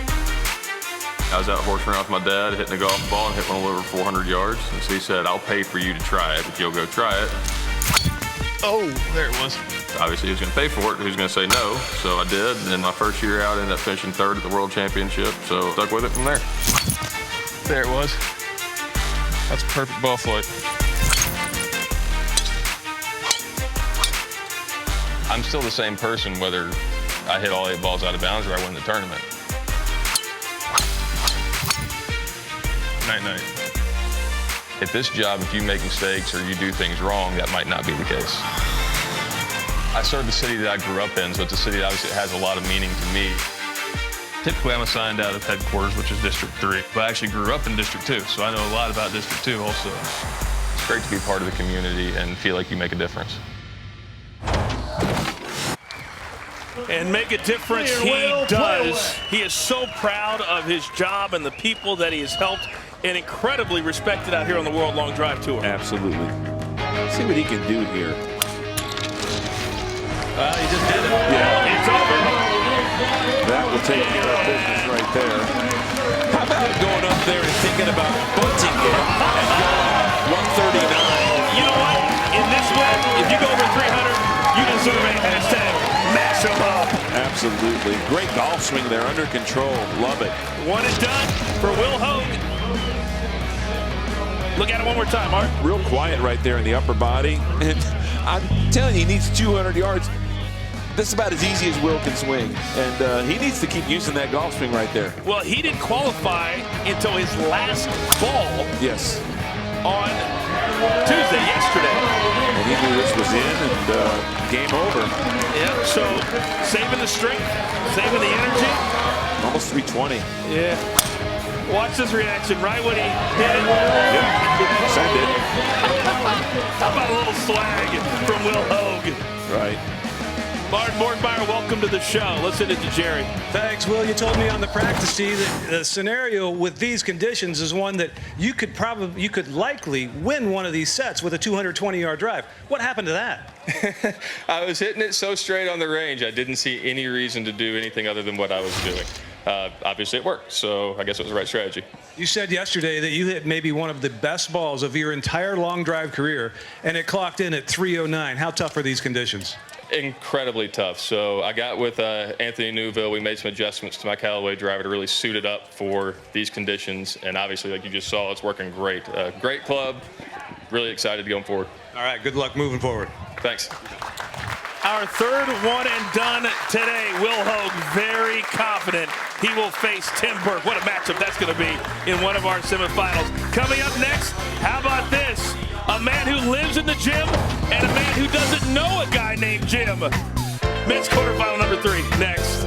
I was out horsing around with my dad, hitting a golf ball and hit one over 400 yards. And so he said, I'll pay for you to try it if you'll go try it. Oh, there it was. Obviously, he was going to pay for it. Who's going to say no? So I did. And then my first year out, I ended up finishing 3rd at the World Championship. So stuck with it from there. There it was. That's a perfect ball flight. I'm still the same person whether I hit all 8 balls out of bounds or I win the tournament. Night-night. At this job, if you make mistakes or you do things wrong, that might not be the case. I serve the city that I grew up in, so it's a city that obviously has a lot of meaning to me. Typically, I'm assigned out of headquarters, which is District 3. But I actually grew up in District 2, so I know a lot about District 2 also. It's great to be part of the community and feel like you make a difference. And make a difference he does. He is so proud of his job and the people that he has helped, and incredibly respected out here on the World Long Drive Tour. Absolutely. Let's see what he can do here. He just did it. Yeah, it's over. That will take care of business right there. How about going up there and thinking about bunting it and going 139? You know what? In this one, if you go over 300, you deserve a hashtag mash 'em up. Absolutely. Great golf swing there, under control. Love it. One and done for Will Hogue. Look at it one more time, Art. Real quiet right there in the upper body. And I'm telling you, he needs 200 yards. That's about as easy as Will can swing. And he needs to keep using that golf swing right there. Well, he didn't qualify until his last ball. Yes. On Tuesday, yesterday. And he knew this was in and game over. Yeah, so saving the strength, saving the energy. Almost 320. Yeah. Watch this reaction right when he hit it. Yep. Send it. How about a little swag from Will Hogue? Right. Martin Borgmeyer, welcome to the show. Let's send it to Jerry. Thanks, Will. You told me on the practice tee that the scenario with these conditions is one that you could likely win one of these sets with a 220-yard drive. What happened to that? I was hitting it so straight on the range, I didn't see any reason to do anything other than what I was doing. Obviously, it worked, so I guess it was the right strategy. You said yesterday that you hit maybe one of the best balls of your entire long drive career, and it clocked in at 309. How tough are these conditions? Incredibly tough. So I got with Anthony Newville. We made some adjustments to my Callaway driver to really suit it up for these conditions. And obviously, like you just saw, it's working great. Great club. Really excited to go forward. All right, good luck moving forward. Thanks. Our third one and done today. Will Hogue very confident he will face Tim Burke. What a matchup that's going to be in one of our semifinals. Coming up next, how about this? A man who lives in the gym and a man who doesn't know a guy named Jim. Men's quarterfinal number 3 next.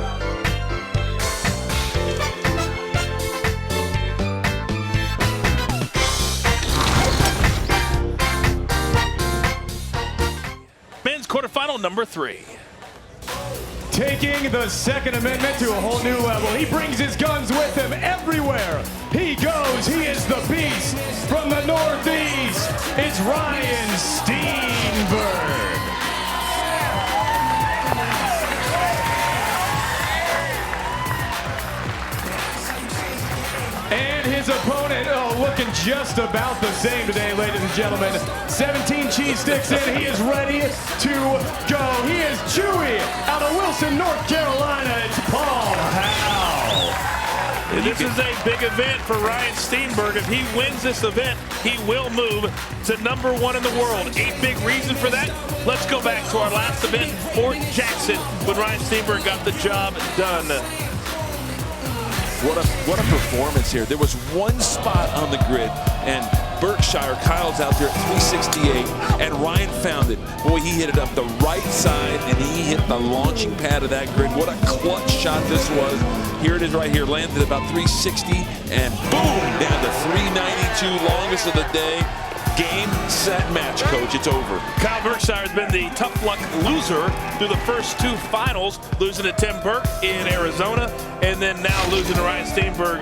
Men's quarterfinal number 3. Taking the Second Amendment to a whole new level. He brings his guns with him everywhere he goes. He is the beast from the Northeast. It's Ryan Steenberg. And his opponent, looking just about the same today, ladies and gentlemen. 17 cheese sticks in. He is ready to go. He is Chewy out of Wilson, North Carolina. It's Paul Howe. This is a big event for Ryan Steenberg. If he wins this event, he will move to number 1 in the world. 8 big reasons for that. Let's go back to our last event, Fort Jackson, when Ryan Steenberg got the job done. What a performance here. There was one spot on the grid, and Berkshire, Kyle's out there at 368, and Ryan found it. Boy, he hit it up the right side, and he hit the launching pad of that grid. What a clutch shot this was. Here it is right here. Landed about 360, and boom, down to 392, longest of the day. Game, set, match, coach. It's over. Kyle Berkshire has been the tough luck loser through the first 2 finals, losing to Tim Burke in Arizona, and then now losing to Ryan Steenberg.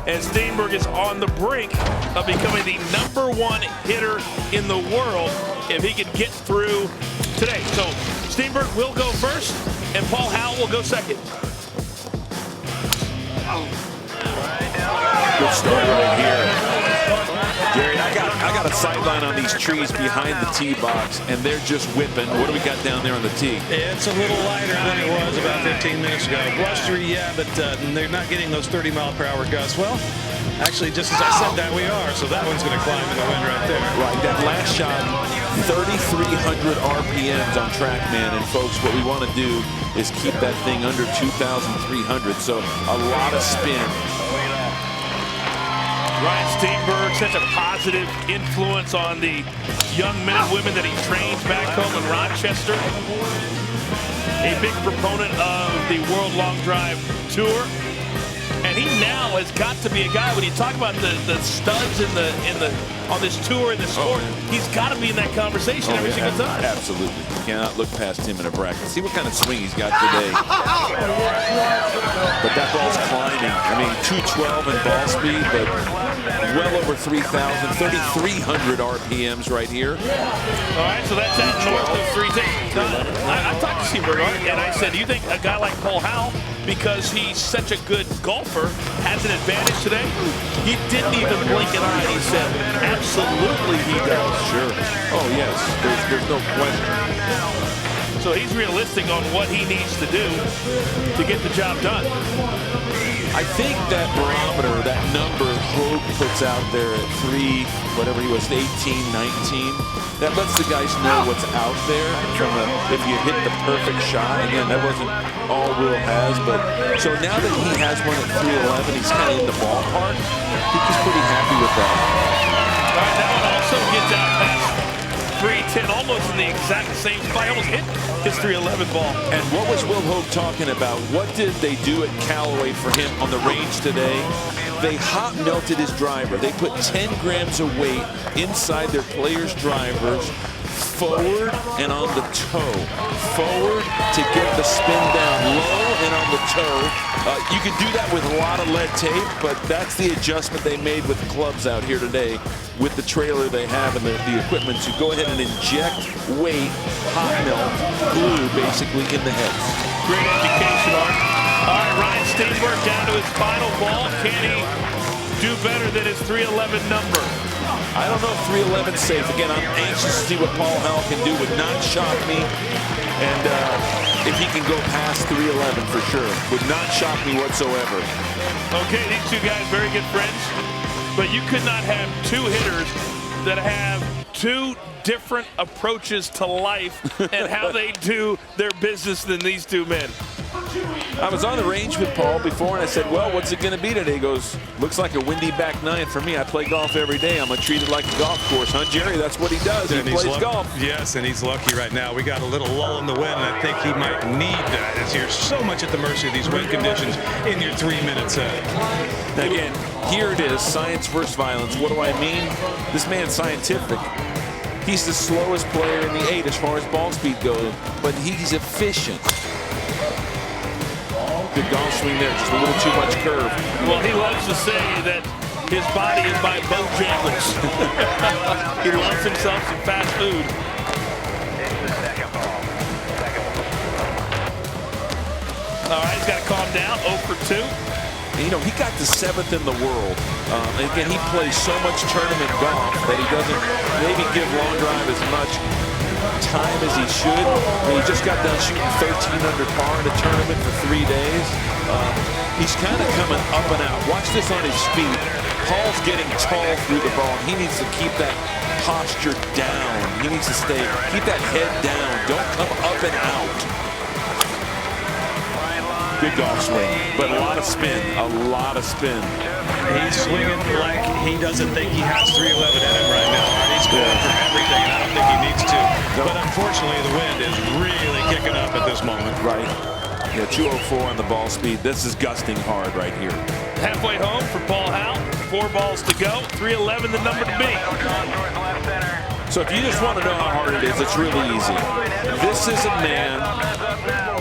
And Steenberg is on the brink of becoming the number 1 hitter in the world if he can get through today. So Steenberg will go first, and Paul Howe will go second. Good start right here. Jerry, I got a sideline on these trees behind the tee box, and they're just whipping. What do we got down there on the tee? It's a little lighter than it was about 15 minutes ago. Blustery, yeah, but they're not getting those 30-mile-per-hour gusts. Well, actually, just as I said that, we are, so that one's going to climb in the wind right there. Right, that last shot, 3,300 RPMs on TrackMan, and folks, what we want to do is keep that thing under 2,300, so a lot of spin. Ryan Steenberg, such a positive influence on the young men and women that he trains back home in Rochester. A big proponent of the World Long Drive Tour. And he now has got to be a guy, when you talk about the studs on this tour and this sport, he's got to be in that conversation every single time. Absolutely. You cannot look past him in a bracket. See what kind of swing he's got today. But that ball's climbing. I mean, 212 in ball speed, but well over 3,000, 3,300 RPMs right here. All right, so that's at north of 310. I talked to Steenberg, and I said, do you think a guy like Paul Howe, because he's such a good golfer, has an advantage today? He didn't even blink an eye. He said, absolutely he does. Sure. Oh, yes. There's no question. So he's realistic on what he needs to do to get the job done. I think that barometer, that number Hogue puts out there at 3, whatever he was, 18, 19, that lets the guys know what's out there from if you hit the perfect shot. Again, that wasn't all Will has, but so now that he has one at 311, he's kind of in the ballpark. I think he's pretty happy with that. All right, that one also gets out past 310, almost in the exact same spot. He almost hit his 311 ball. And what was Will Hogue talking about? What did they do at Callaway for him on the range today? they hot melted his driver. They put 10 grams of weight inside their players' drivers, forward and on the toe. Forward to get the spin down low and on the toe. You can do that with a lot of lead tape, but that's the adjustment they made with the clubs out here today with the trailer they have and the equipment to go ahead and inject weight, hot melt, glue basically in the heads. Great education, Art. All right, Ryan Steenberg down to his final ball. Can he do better than his 311 number? I don't know if 311 is safe. Again, I'm anxious to see what Paul Howe can do. Would not shock me. And if he can go past 311 for sure. Would not shock me whatsoever. Okay, these two guys, very good friends. But you could not have two hitters that have two different approaches to life and how they do their business than these two men. I was on the range with Paul before, and I said, well, what's it going to be today? He goes, looks like a windy back nine for me. I play golf every day. I'm going to treat it like a golf course. Huh, Jerry? That's what he does. He plays golf. Yes, and he's lucky right now. We got a little lull in the wind, and I think he might need that, as you're so much at the mercy of these wind conditions in your 3-minute set. Again, here it is, science versus violence. What do I mean? This man's scientific. He's the slowest player in the 8 as far as ball speed goes, but he's efficient. Good golf swing there, just a little too much curve. Well, he loves to say that his body is by Bojangles. He loves himself some fast food. All right, he's got to calm down, 0 for 2. And, you know, he got the 7th in the world. And again, he plays so much tournament golf that he doesn't maybe give long drive as much time as he should. I mean, he just got done shooting 13 under par in a tournament for 3 days. He's kind of coming up and out. Watch this on his feet. Paul's getting tall through the ball. He needs to keep that posture down. He needs to keep that head down. Don't come up and out. Good golf swing, but a lot of spin, a lot of spin. He's swinging like he doesn't think he has 311 in him right now. He's going for everything, and I don't think he needs to. But unfortunately, the wind is really kicking up at this moment. Right. Yeah, 204 on the ball speed. This is gusting hard right here. Halfway home for Paul Howe. 4 balls to go. 311 the number to beat. So if you just want to know how hard it is, it's really easy. This is a man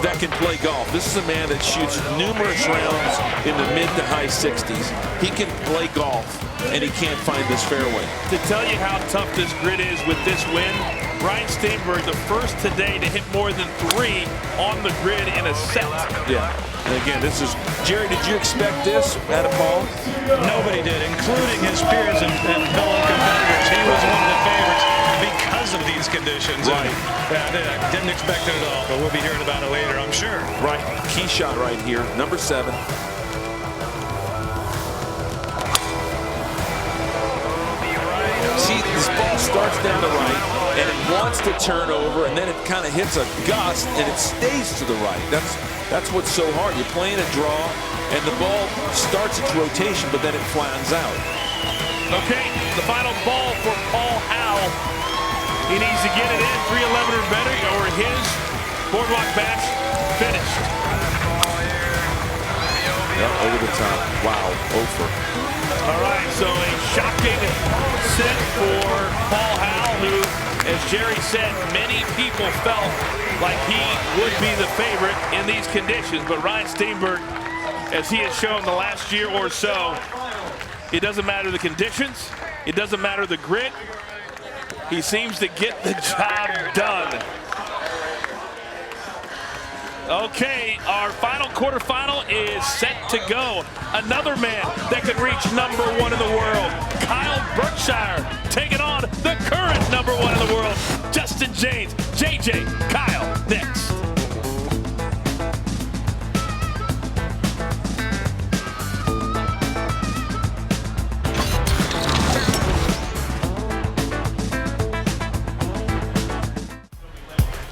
that can play golf. This is a man that shoots numerous rounds in the mid to high 60s. He can play golf, and he can't find this fairway. To tell you how tough this grid is with this wind, Ryan Steenberg, the first today to hit more than 3 on the grid in a set. Yeah. And again, this is, Jerry, did you expect this out of Paul? Nobody did, including his peers and fellow competitors. He was one of the favorites because of these conditions. Right. I didn't expect it at all, but we'll be hearing about it later, I'm sure. Right. Key shot right here, number 7. See, this ball starts down the right, and it wants to turn over, and then it kind of hits a gust, and it stays to the right. That's what's so hard. You're playing a draw, and the ball starts its rotation, but then it flattens out. Okay, the final ball for Paul Howe. He needs to get it in, 311 or better, or his boardwalk match finished. Yep, over the top. Wow, over. All right, so a shocking set for Paul Howe, who, as Jerry said, many people felt like he would be the favorite in these conditions. But Ryan Steenberg, as he has shown the last year or so, it doesn't matter the conditions, it doesn't matter the grit, he seems to get the job done. Okay, our final quarterfinal is set to go. Another man that could reach number 1 in the world, Kyle Berkshire, taking on the current number 1 in the world, Justin James. JJ, Kyle, next.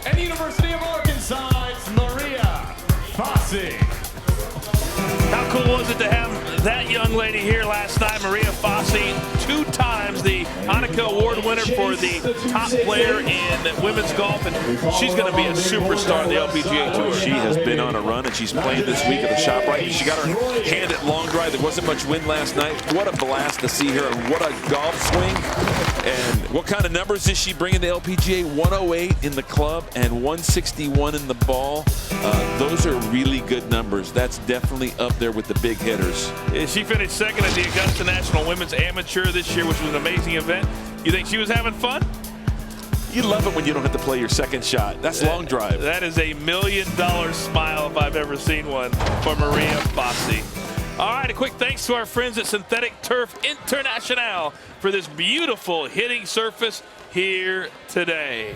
And the University of Arkansas, it's Maria Fassi. How cool was it to have that young lady here last night, Maria Fassi, 2 times the Hanukkah Award winner for the top player in women's golf, and she's going to be a superstar on the LPGA Tour. She has been on a run, and she's playing this week at the ShopRite. She got her hand at long drive. There wasn't much wind last night. What a blast to see her, and what a golf swing. And what kind of numbers is she bringing to LPGA? 108 in the club and 161 in the ball. Those are really good numbers. That's definitely up there with the big hitters. She finished second at the Augusta National Women's Amateur this year, which was an amazing event. You think she was having fun? You love it when you don't have to play your second shot. That's long drive. That is a $1 million smile if I've ever seen one for Maria Bossi. All right, a quick thanks to our friends at Synthetic Turf International for this beautiful hitting surface here today.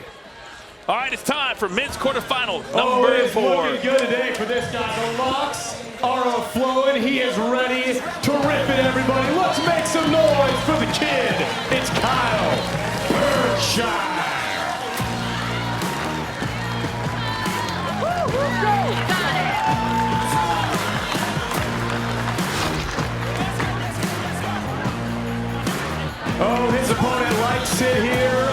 All right, it's time for men's quarterfinal number 4. Looking good today for this guy. The locks are flowing. He is ready to rip it, everybody. Let's make some noise for the kid. It's Kyle Berkshire. Oh, his opponent likes it here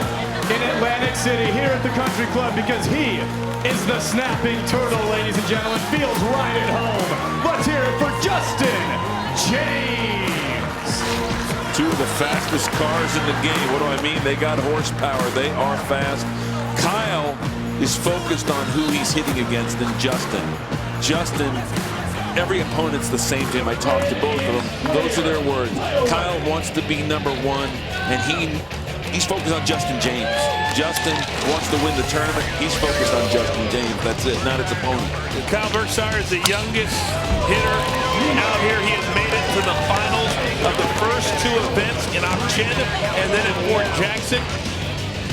in Atlantic City, here at the Country Club, because he is the snapping turtle, ladies and gentlemen. Feels right at home. Let's hear it for Justin James. 2 of the fastest cars in the game. What do I mean? They got horsepower. They are fast. Kyle is focused on who he's hitting against than Justin. Justin, every opponent's the same to him. I talked to both of them. Those are their words. Kyle wants to be number 1, and he's focused on Justin James. Justin wants to win the tournament. He's focused on Justin James. That's it, not his opponent. Kyle Berkshire is the youngest hitter out here. He has made it to the finals of the first 2 events in Auction and then in Fort Jackson.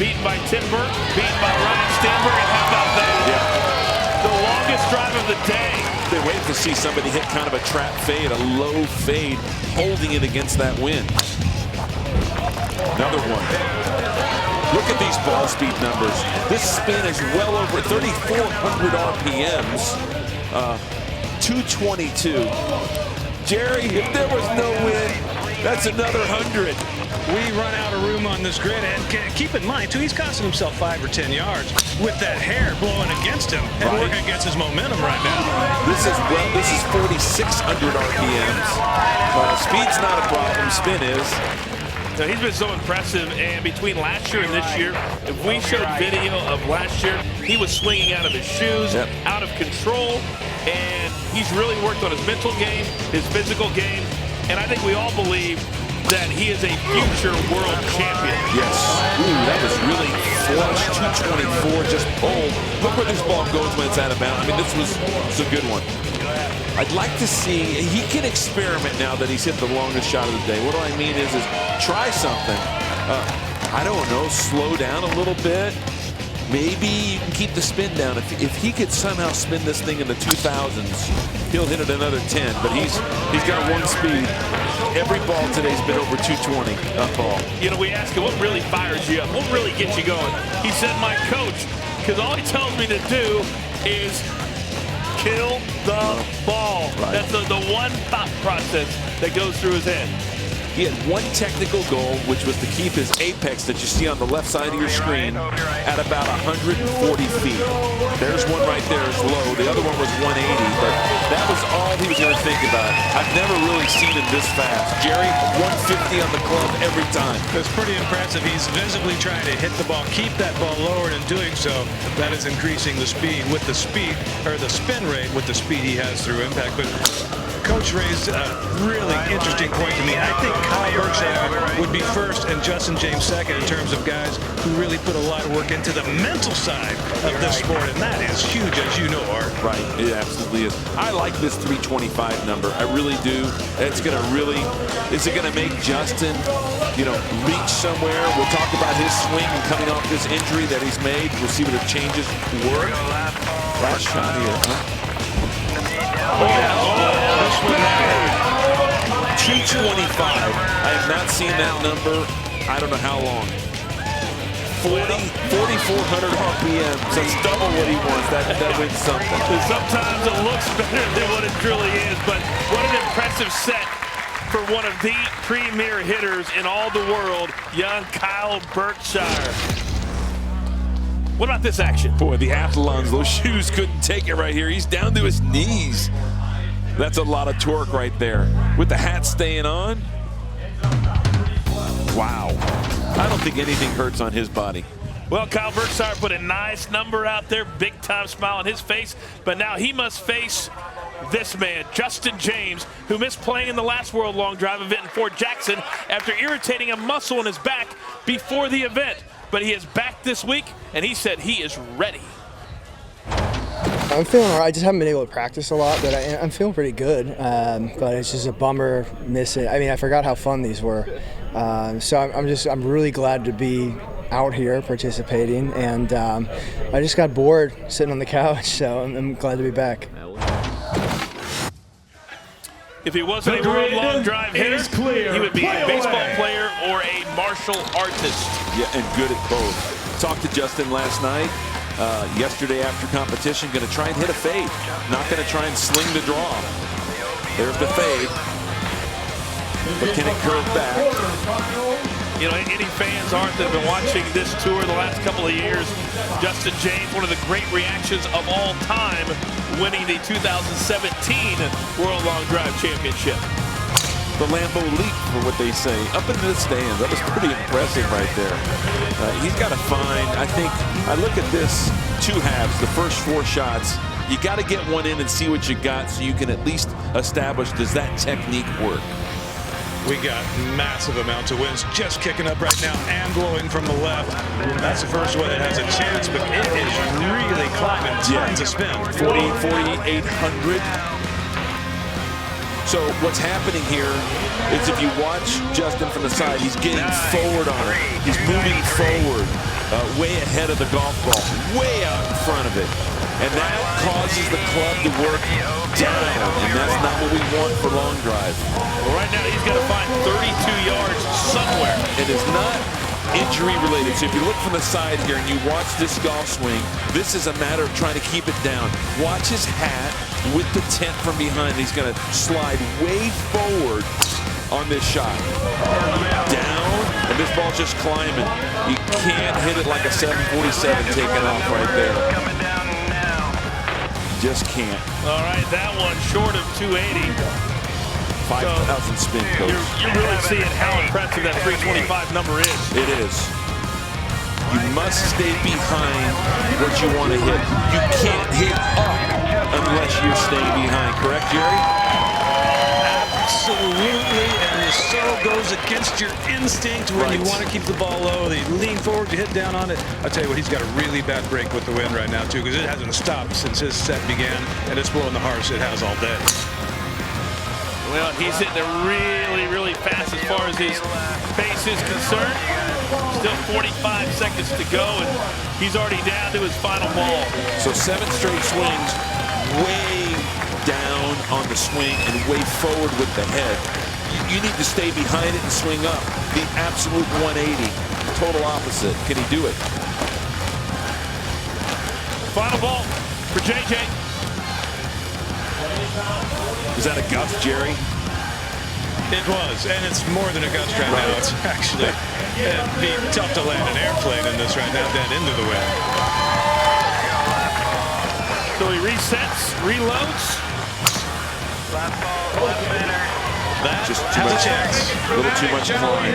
Beaten by Tim Burke, beaten by Ryan Steenberg, and how about that? Yeah. The longest drive of the day. They wait to see somebody hit kind of a trap fade, a low fade, holding it against that wind. Another one. Look at these ball speed numbers. This spin is well over 3,400 RPMs. 222. Jerry, if there was no wind, that's another 100. We run out of room on this grid, and keep in mind, too, he's costing himself 5 or 10 yards with that hair blowing against him and working against his momentum right now. This is 4,600 RPMs. Speed's not a problem. Spin is. Now, he's been so impressive, and between last year and this year, if we showed video of last year, he was swinging out of his shoes, out of control, and he's really worked on his mental game, his physical game, and I think we all believe that he is a future world champion. Yes. Ooh, that was really flush. 224, just bold. Look where this ball goes when it's out of bounds. I mean, this was a good one. I'd like to see, he can experiment now that he's hit the longest shot of the day. What do I mean is try something. I don't know, slow down a little bit. Maybe you can keep the spin down. If he could somehow spin this thing in the 2000s, he'll hit it another 10. But he's got one speed. Every ball today's been over 220 up ball. You know, we ask him, what really fires you up? What really gets you going? He said, my coach, because all he tells me to do is kill the ball. Right. That's the one thought process that goes through his head. He had one technical goal, which was to keep his apex that you see on the left side of your screen at about 140 feet. There's one right there is low. The other one was 180, but that was all he was going to think about. I've never really seen him this fast. Jerry, 150 on the club every time. That's pretty impressive. He's visibly trying to hit the ball, keep that ball lower, and in doing so, that is increasing the speed with the speed, or the spin rate with the speed he has through impact. But Coach raised a really interesting point to me. I think Kyle Berkshire would be first and Justin James second in terms of guys who really put a lot of work into the mental side of this sport, and that is huge, as you know, Art. Right, it absolutely is. I like this 325 number. I really do. It's going to really, is it going to make Justin, reach somewhere? We'll talk about his swing and coming off this injury that he's made. We'll see what it changes. Work. Last shot here, huh? Oh, this one there. 225. I have not seen that number, I don't know how long. 4,400 RPM. So it's double what he wants. That wins something. Sometimes it looks better than what it truly is, but what an impressive set for one of the premier hitters in all the world, young Kyle Berkshire. What about this action? Boy, the Athlons, those shoes couldn't take it right here. He's down to his knees. That's a lot of torque right there. With the hat staying on. Wow. I don't think anything hurts on his body. Well, Kyle Berkshire put a nice number out there, big time smile on his face, but now he must face this man, Justin James, who missed playing in the last World Long Drive event in Fort Jackson after irritating a muscle in his back before the event. But he is back this week, and he said he is ready. I'm feeling all right. I just haven't been able to practice a lot, but I'm feeling pretty good. But it's just a bummer missing. I mean, I forgot how fun these were. So I'm really glad to be out here participating, and I just got bored sitting on the couch, so I'm glad to be back. If he wasn't a World Long Drive hitter, he would be a baseball player or a martial artist. Yeah, and good at both. Talked to Justin last night. Yesterday after competition, going to try and hit a fade. Not going to try and sling the draw. There's the fade. But can it curve back? You know, any fans that have been watching this tour the last couple of years, Justin James, one of the great reactions of all time, winning the 2017 World Long Drive Championship. The Lambeau leap, for what they say, up into the stands. That was pretty impressive right there. He's got to find, I think, I look at this two halves, the first four shots. You got to get one in and see what you got so you can at least establish, does that technique work? We got massive amounts of winds just kicking up right now and blowing from the left. That's the first one that has a chance, but it is really climbing. Tons of spin. 4,800. So what's happening here is if you watch Justin from the side, he's getting forward on it. He's moving forward, way ahead of the golf ball, way out in front of it. And that causes the club to work down, and that's not what we want for long drive. Well, right now he's got to find 32 yards somewhere. It is not injury related. So if you look from the side here and you watch this golf swing, this is a matter of trying to keep it down. Watch his hat with the tent from behind. He's going to slide way forward on this shot. Down, and this ball's just climbing. You can't hit it like a 747 taking off right there. Just can't. All right, that one short of 280. 5,000 spin, coach. You're really seeing how impressive that 325 number is. It is. You must stay behind what you want to hit. You can't hit up unless you're staying behind. Correct, Jerry? Absolutely, and so goes against your instinct when you want to keep the ball low. You lean forward, you hit down on it. I'll tell you what, he's got a really bad break with the wind right now, too, because it hasn't stopped since his set began, and it's blowing the hardest it has all day. Well, he's hitting it really, really fast as far as his pace is concerned. Still 45 seconds to go, and he's already down to his final ball. So 7 straight swings, way down on the swing and way forward with the head. You need to stay behind it and swing up. The absolute 180, total opposite. Can he do it? Final ball for JJ. Is that a gust, Jerry? It was, and it's more than a gust right now. It's actually, it'd be tough to land an airplane in this right now, dead into the wind. So he resets, reloads. Last ball, left center. That Just has a chance. A little too much climb.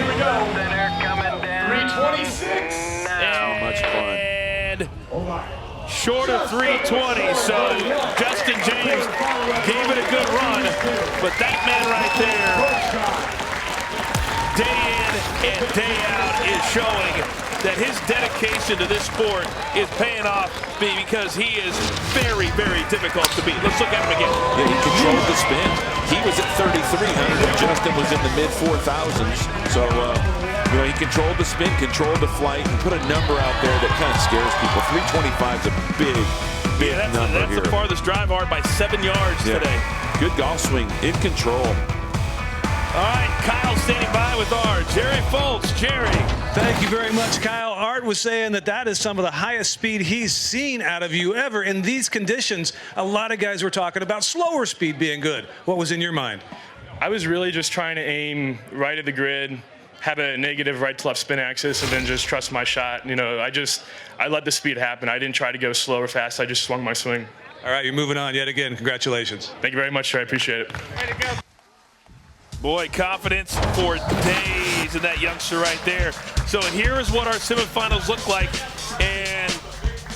Center coming down. 326. Too much climb. And short of 320, so Justin James gave it a good run, but that man right there, day in and day out, is showing that his dedication to this sport is paying off because he is very, very difficult to beat. Let's look at him again. Yeah, he controlled the spin. He was at 3,300, and Justin was in the mid-4,000s. So, you know, he controlled the spin, controlled the flight, and put a number out there that kind of scares people. 325 is a big number here. That's the farthest drive art by 7 yards today. Good golf swing, in control. All right, Kyle standing by with our Jerry Foltz. Jerry. Thank you very much, Kyle. Art was saying that is some of the highest speed he's seen out of you ever. In these conditions, a lot of guys were talking about slower speed being good. What was in your mind? I was really just trying to aim right at the grid, have a negative right to left spin axis, and then just trust my shot. You know, I let the speed happen. I didn't try to go slow or fast. I just swung my swing. All right, you're moving on yet again. Congratulations. Thank you very much, sir. I appreciate it. Way to go. Boy, confidence for days in that youngster right there. So here is what our semifinals look like. And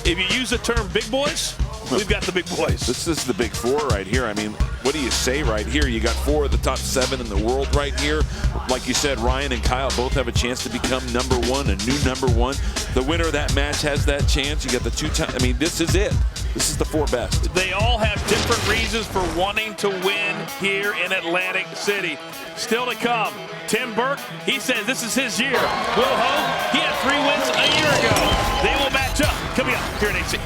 if you use the term big boys, we've got the big boys. This is the big four right here. I mean, what do you say right here? You got 4 of the top 7 in the world right here. Like you said, Ryan and Kyle both have a chance to become #1, a new #1. The winner of that match has that chance. You got the 2 times. I mean, this is it. This is the 4 best. They all have different reasons for wanting to win here in Atlantic City. Still to come, Tim Burke, he says this is his year. Will Hogue, he had 3 wins a year ago. They will match up. Coming up here at AC.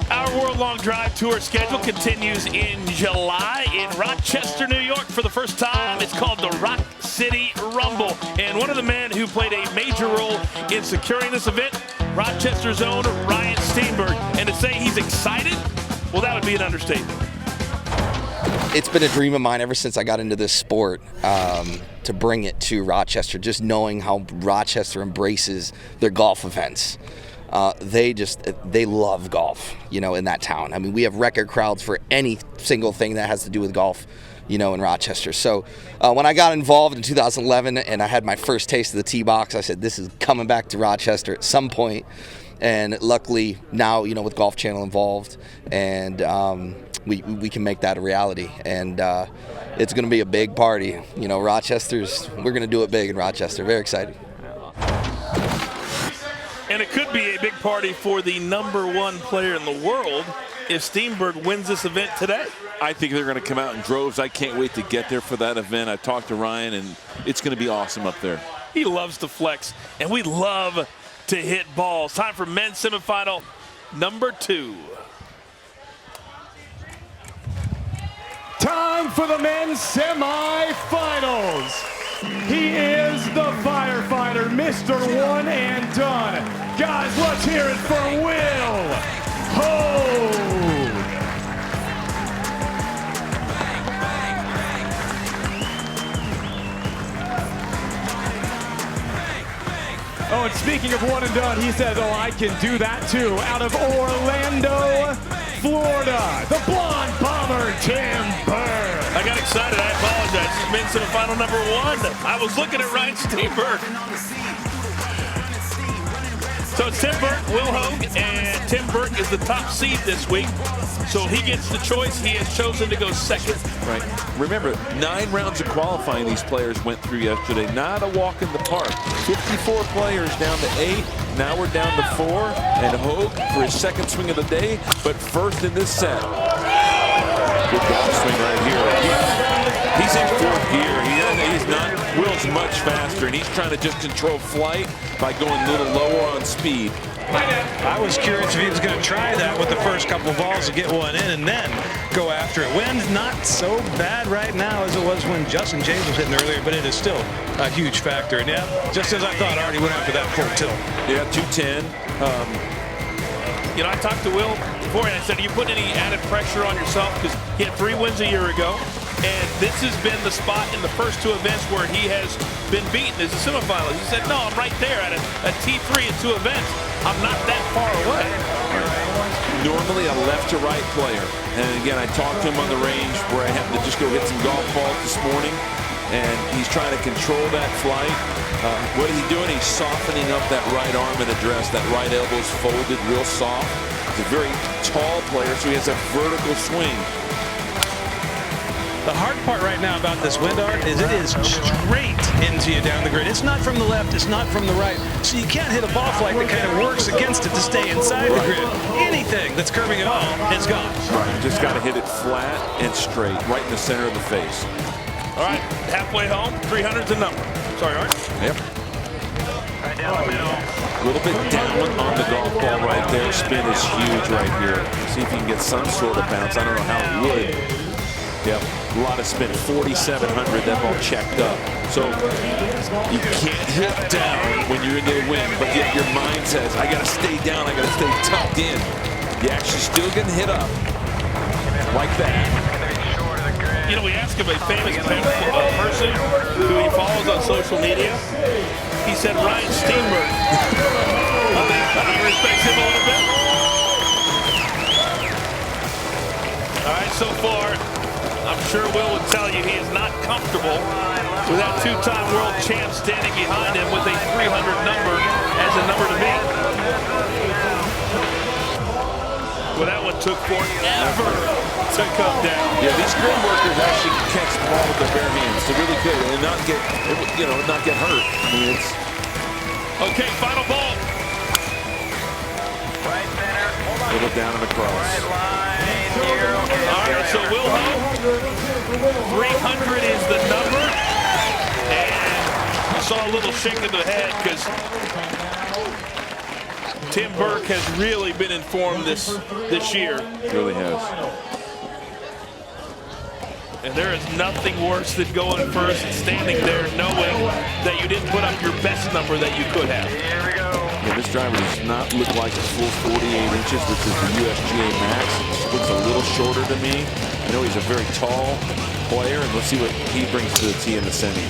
Our World-Long Drive Tour schedule continues in July in Rochester, New York. For the first time, it's called the Rock City Rumble. And one of the men who played a major role in securing this event, Rochester's own Ryan Steenberg. And to say he's excited, well, that would be an understatement. It's been a dream of mine ever since I got into this sport to bring it to Rochester, just knowing how Rochester embraces their golf events. They love golf, you know, in that town. I mean, we have record crowds for any single thing that has to do with golf, you know, in Rochester. So when I got involved in 2011 and I had my first taste of the tee box, I said, this is coming back to Rochester at some point. And luckily now, you know, with Golf Channel involved, and we can make that a reality. And it's going to be a big party. You know, we're going to do it big in Rochester. Very excited. And it could be a big party for the #1 player in the world if Steenberg wins this event today. I think they're going to come out in droves. I can't wait to get there for that event. I talked to Ryan, and it's going to be awesome up there. He loves to flex, and we love to hit balls. Time for men's semifinal #2. Time for the men's semifinals. He is the firefighter, Mr. One and Done. Guys, let's hear it for Will Hogue. Oh, and speaking of one and done, he says, oh, I can do that too. Out of Orlando, Florida, the blonde bomber, Tim Burke. I got excited. I apologize. This is men's semifinal #1. I was looking at Ryan Steenberg. So it's Tim Burke, Will Hogue, and Tim Burke is the top seed this week. So he gets the choice. He has chosen to go second. Right. Remember, 9 rounds of qualifying these players went through yesterday. Not a walk in the park. 54 players down to 8. Now we're down to 4. And Hogue for his second swing of the day, but first in this set. Good golf swing right here. He's in 4th gear. He's not. Will's much faster, and he's trying to just control flight by going a little lower on speed. I was curious if he was going to try that with the first couple balls to get one in and then go after it. Wind's not so bad right now as it was when Justin James was hitting earlier, but it is still a huge factor. And yeah, just as I thought, I already went after that full tilt. Yeah, 210. You know, I talked to Will before, and I said, are you putting any added pressure on yourself? Because he had 3 wins a year ago, and this has been the spot in the first 2 events where he has been beaten as a semifinalist. He said, no, I'm right there at a T3 in 2 events. I'm not that far away. Normally a left to right player. And again, I talked to him on the range where I happened to just go hit some golf balls this morning. And he's trying to control that flight. What is he doing? He's softening up that right arm in address. That right elbow's folded real soft. He's a very tall player, so he has a vertical swing. The hard part right now about this wind art is it is straight into you down the grid. It's not from the left, it's not from the right. So you can't hit a ball flight that kind of works against it to stay inside the grid. Anything that's curving at all is gone. Right, just got to hit it flat and straight, right in the center of the face. All right, halfway home, 300's the number. Sorry, Art. Yep. Right down the middle. A little bit down on the golf ball right there. Spin is huge right here. See if you can get some sort of bounce. I don't know how it would. Yep, a lot of spin, 4,700, that ball checked up. So you can't hit down when you're into the wind, but yet your mind says, I gotta stay down, I gotta stay tucked in. You actually still getting hit up. like that. You know, we asked him a famous person who he follows on social media. He said Ryan Steenberg. I think he respects him a little bit. All right, so far, I'm sure Will would tell you he is not comfortable with that two-time world champ standing behind him with a 300 number as a number to beat. Well, that one took forever to come down. Yeah, these grid workers actually catch the ball with their bare hands. They really could, and not get, not get hurt. I mean, it's okay. Final ball. Right center. a little down and across. All right, so Will Hogue, 300 is the number, and I saw a little shake of the head because Tim Burke has really been informed this year. Really has. And there is nothing worse than going first and standing there knowing that you didn't put up your best number that you could have. Here we go. Yeah, this driver does not look like a full 48 inches, which is the USGA max. It looks a little shorter to me. I know he's a very tall player, and let's see what he brings to the tee in the semis.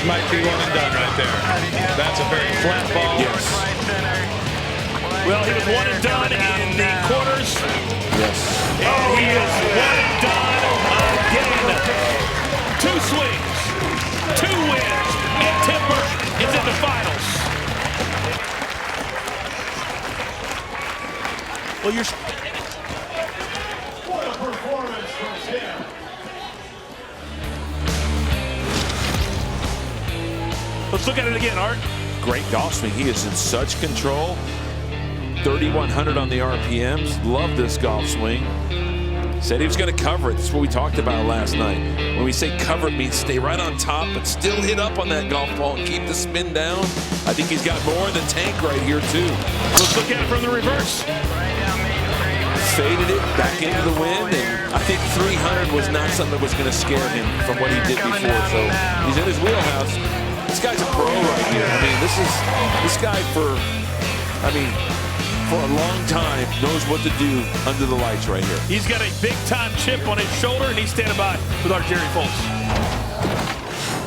Might be one and done right there. That's a very flat ball. Yes. Well, he was one and done in the quarters. Yes. And he is one and done again. 2 swings, 2 wins, and Tim Burke is in the finals. Well, you're... What a performance from Tim. Let's look at it again, Art. Great golf swing. He is in such control. 3,100 on the RPMs. Love this golf swing. Said he was going to cover it. That's what we talked about last night. When we say cover, it means stay right on top, but still hit up on that golf ball and keep the spin down. I think he's got more in the tank right here, too. Let's look at it from the reverse. Faded it back into the wind, and I think 300 was not something that was going to scare him from what he did before. So he's in his wheelhouse. This guy's a pro right here. I mean, this guy for a long time knows what to do under the lights right here. He's got a big-time chip on his shoulder, and he's standing by with our Jerry Foltz.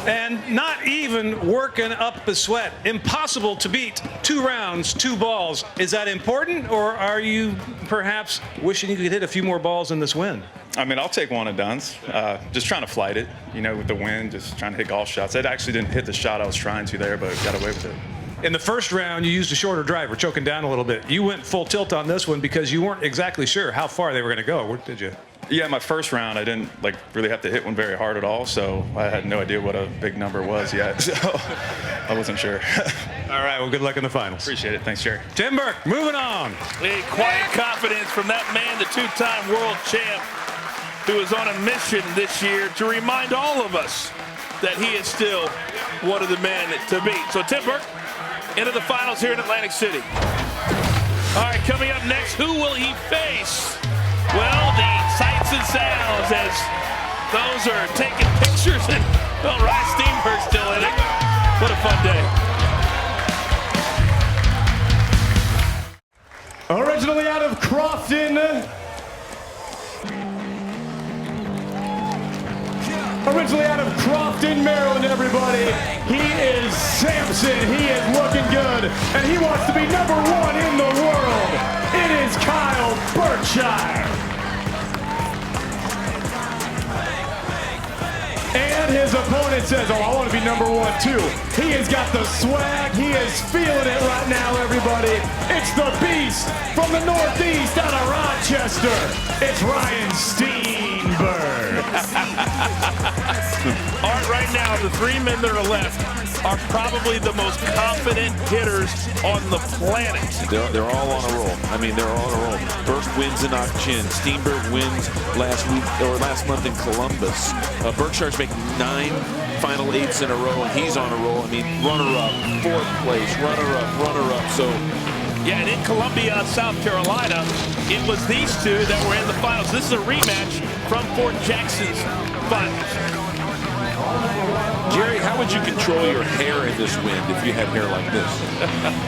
And not even working up the sweat. Impossible to beat 2 rounds, 2 balls. Is that important, or are you perhaps wishing you could hit a few more balls in this wind? I mean, I'll take one and dones. Just trying to flight it, with the wind, just trying to hit golf shots. It actually didn't hit the shot I was trying to there, but got away with it. In the first round, you used a shorter driver, choking down a little bit. You went full tilt on this one because you weren't exactly sure how far they were going to go, did you? Yeah, my first round, I didn't really have to hit one very hard at all, so I had no idea what a big number was yet, so I wasn't sure. All right, well, good luck in the finals. Appreciate it. Thanks, Jerry. Tim Burke, moving on. A quiet confidence from that man, the 2-time world champ, who is on a mission this year to remind all of us that he is still one of the men to beat. So Tim Burke into the finals here in Atlantic City. All right, coming up next, who will he face? Well, the sights and sounds as those are taking pictures, and well, Ryan Steenberg still in it. What a fun day. Originally out of Crofton. Originally out of Crofton, Maryland, everybody. He is Samson. He is looking good, and he wants to be #1 in the world. It is Kyle Berkshire. And his opponent says, I want to be #1 too. He has got the swag. He is feeling it right now, everybody. It's the beast from the Northeast out of Rochester. It's Ryan Steenberg. Art, right now, the 3 men that are left are probably the most confident hitters on the planet. They're all on a roll. I mean, they're all on a roll. Burke wins in Auction. Steenberg wins last month in Columbus. Berkshire's making 9 final 8s in a row, and he's on a roll. I mean, runner-up, 4th place, runner-up. So, yeah, and in Columbia, South Carolina, it was these 2 that were in the finals. This is a rematch from Fort Jackson's finals. Jerry, how would you control your hair in this wind if you had hair like this?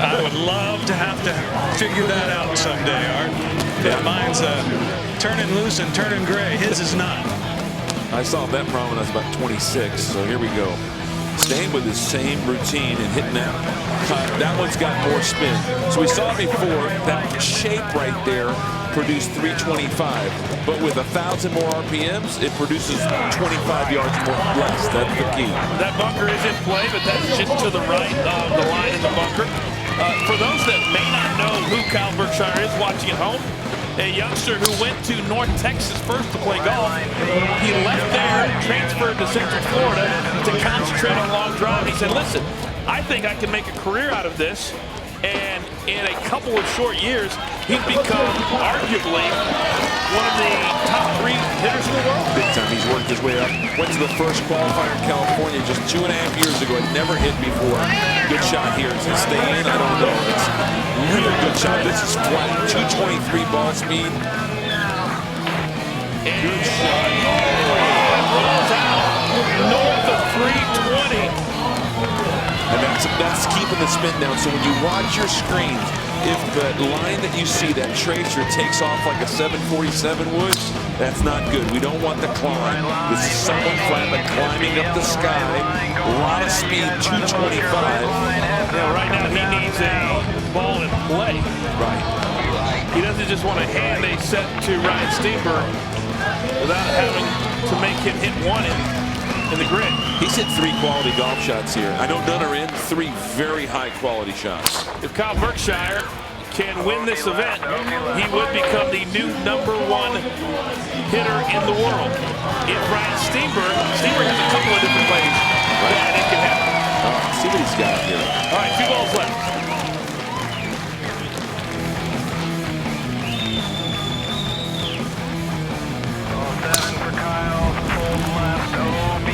I would love to have to figure that out someday, Art. But mine's turning loose and turning gray. His is not. I solved that problem when I was about 26, so here we go. Staying with his same routine and hitting that cut. That one's got more spin. So we saw before, that shape right there produced 325, but with 1,000 more RPMs, it produces 25 yards more less. That's the key. That bunker is in play, but that's just to the right of the line in the bunker. For those that may not know who Kyle Berkshire is watching at home, a youngster who went to North Texas first to play golf. He left there, transferred to Central Florida to concentrate on long drive. He said, listen, I think I can make a career out of this. And in a couple of short years, he's become arguably one of the top 3 hitters in the world. Big time. He's worked his way up. Went to the first qualifier in California just 2.5 years ago. Had never hit before. Good shot here. Does it stay in? I don't know. It's really a good shot. This is flat. 223 ball speed. Good shot. Rolls out north of 320. And that's keeping the spin down. So when you watch your screens, if the line that you see, that tracer, takes off like a 747 would, that's not good. We don't want the climb. This is somewhat flat, but climbing up the sky. A lot of speed, 225. Yeah, right now he needs a ball in play. Right. He doesn't just want to hand a set to Ryan Steenberg without having to make him hit one in the grid. He's hit 3 quality golf shots here. I know none are in, 3 very high quality shots. If Kyle Berkshire can win this event, he would become the new #1 hitter in the world. If Ryan Steenberg has a couple of different ways that it can happen. See what he's got here. All right, 2 balls left.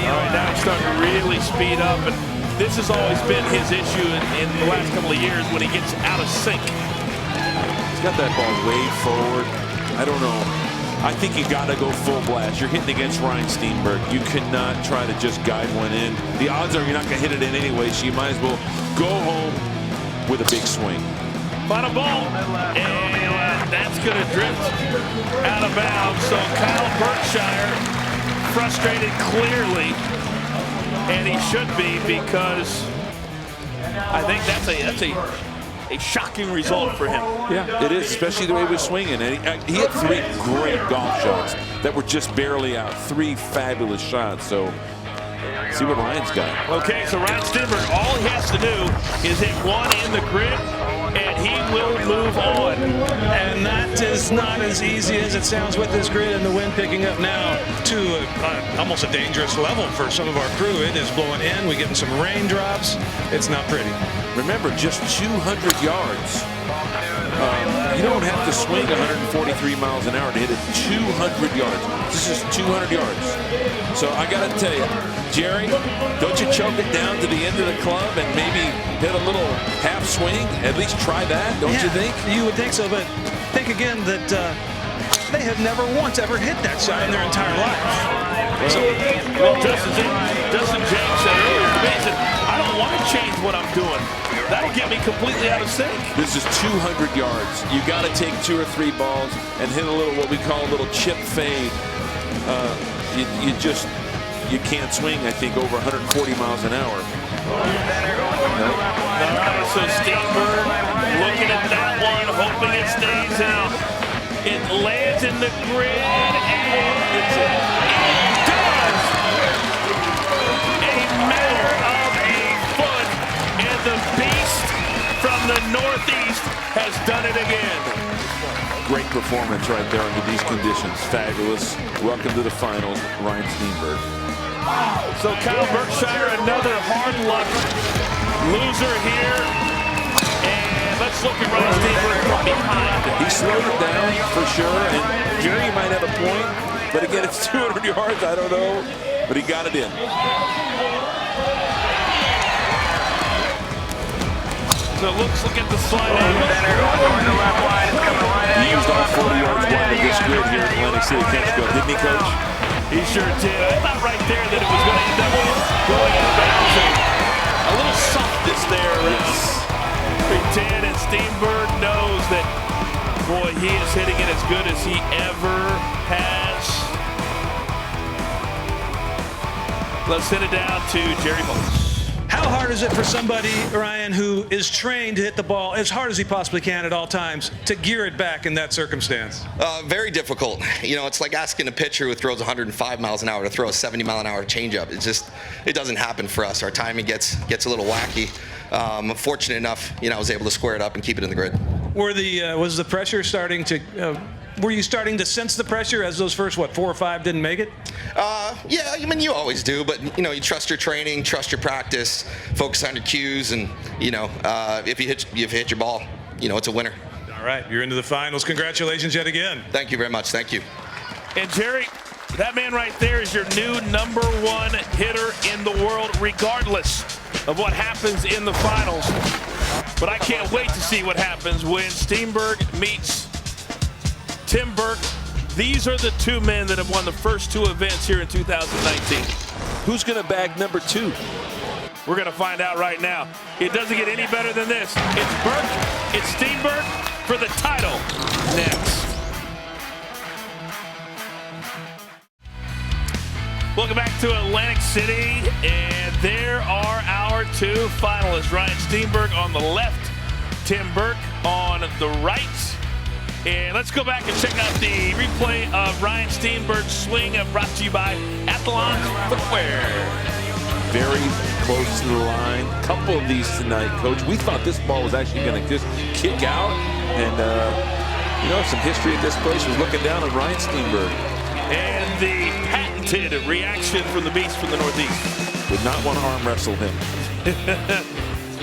All right, now he's starting to really speed up, and this has always been his issue in the last couple of years when he gets out of sync. He's got that ball way forward. I don't know. I think you got to go full blast. You're hitting against Ryan Steenberg. You cannot try to just guide one in. The odds are you're not going to hit it in anyway, so you might as well go home with a big swing. Final ball, and that's going to drift out of bounds. So Kyle Berkshire frustrated clearly, and he should be, because I think that's a shocking result for him. Yeah, it is, especially the way he was swinging. And he had 3 great golf shots that were just barely out. 3 fabulous shots. So see what Ryan's got. Okay, so Ryan Steenberg, all he has to do is hit 1 in the grid, and he will move on. And that is not as easy as it sounds with this grid and the wind picking up now to almost a dangerous level for some of our crew. It is blowing in. We're getting some raindrops. It's not pretty. Remember, just 200 yards. You don't have to swing 143 miles an hour to hit it 200 yards. This is 200 yards. So I got to tell you, Jerry, don't you choke it down to the end of the club and maybe hit a little half swing? At least try that, don't you think? You would think so, but think again that they have never once ever hit that shot in their entire life. Well, Justin James said earlier to me, he said, I don't want to change what I'm doing. That'll get me completely out of sync. This is 200 yards. You got to take 2 or 3 balls and hit a little, what we call a little chip fade. You can't swing, I think, over 140 miles an hour. So Steenberg looking at that one, hoping it stays out. It lands in the grid, and it does! A matter of a foot, and the beast from the Northeast has done it again. Great performance right there under these conditions. Fabulous. Welcome to the finals, Ryan Steenberg. So Kyle Berkshire, another hard luck loser here. And let's look at Ryan Steenberg from behind. He slowed it down for sure, and Jerry might have a point, but again, it's 200 yards, I don't know, but he got it in. So look at the slide angle. He used all 40 yards wide of this grid here at Atlantic City Country Club, didn't he, Coach? He sure did. I thought right there that it was going to end up going out of bounds. A little softness there around Big Ten, and Steenberg knows that, boy, he is hitting it as good as he ever has. Let's send it down to Jerry Bolts. How hard is it for somebody, Ryan, who is trained to hit the ball as hard as he possibly can at all times, to gear it back in that circumstance? Very difficult. You know, it's like asking a pitcher who throws 105 miles an hour to throw a 70-mile-an-hour changeup. It doesn't happen for us. Our timing gets a little wacky. Fortunate enough, I was able to square it up and keep it in the grid. Was the pressure starting to? Were you starting to sense the pressure as those first 4 or 5 didn't make it? Yeah, I mean, you always do, but you trust your training, trust your practice, focus on your cues, and if you hit your ball, it's a winner. All right, you're into the finals. Congratulations yet again. Thank you very much. Thank you. And Jerry, that man right there is your new #1 hitter in the world, regardless of what happens in the finals. But I can't wait to see what happens when Steenberg meets Tim Burke. These are the two men that have won the first 2 events here in 2019. Who's going to bag #2? We're going to find out right now. It doesn't get any better than this. It's Burke, it's Steenberg for the title next. Welcome back to Atlantic City, and there are our 2 finalists. Ryan Steenberg on the left, Tim Burke on the right. And let's go back and check out the replay of Ryan Steenberg's swing, brought to you by Atlantic Footwear. Very close to the line. Couple of these tonight, Coach. We thought this ball was actually going to just kick out. And, some history at this place was looking down on Ryan Steenberg. And the patented reaction from the Beast from the Northeast. Would not want to arm wrestle him.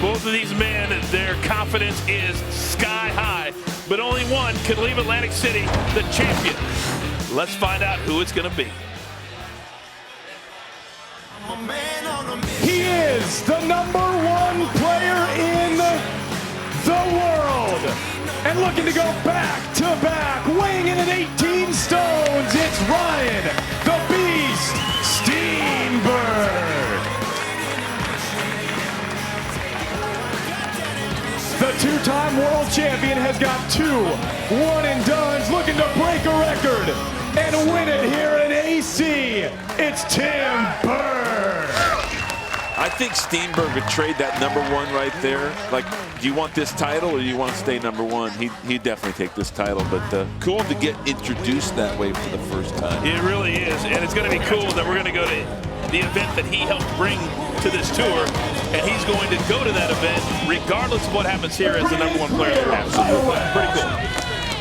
Both of these men, their confidence is sky high, but only one could leave Atlantic City the champion. Let's find out who it's going to be. He is the #1 player in the world. And looking to go back to back, weighing in at 18 stones, it's Ryan the Beast Steenberg. The 2-time world champion has got 2 one-and-dones, looking to break a record and win it here in AC. It's Tim Burke. I think Steenberg would trade that #1 right there. Like, do you want this title or do you want to stay #1? He'd definitely take this title, but cool to get introduced that way for the first time. It really is, and it's going to be cool that we're going to go to the event that he helped bring to this tour, and he's going to go to that event regardless of what happens here as the #1 player. Absolutely. Pretty cool.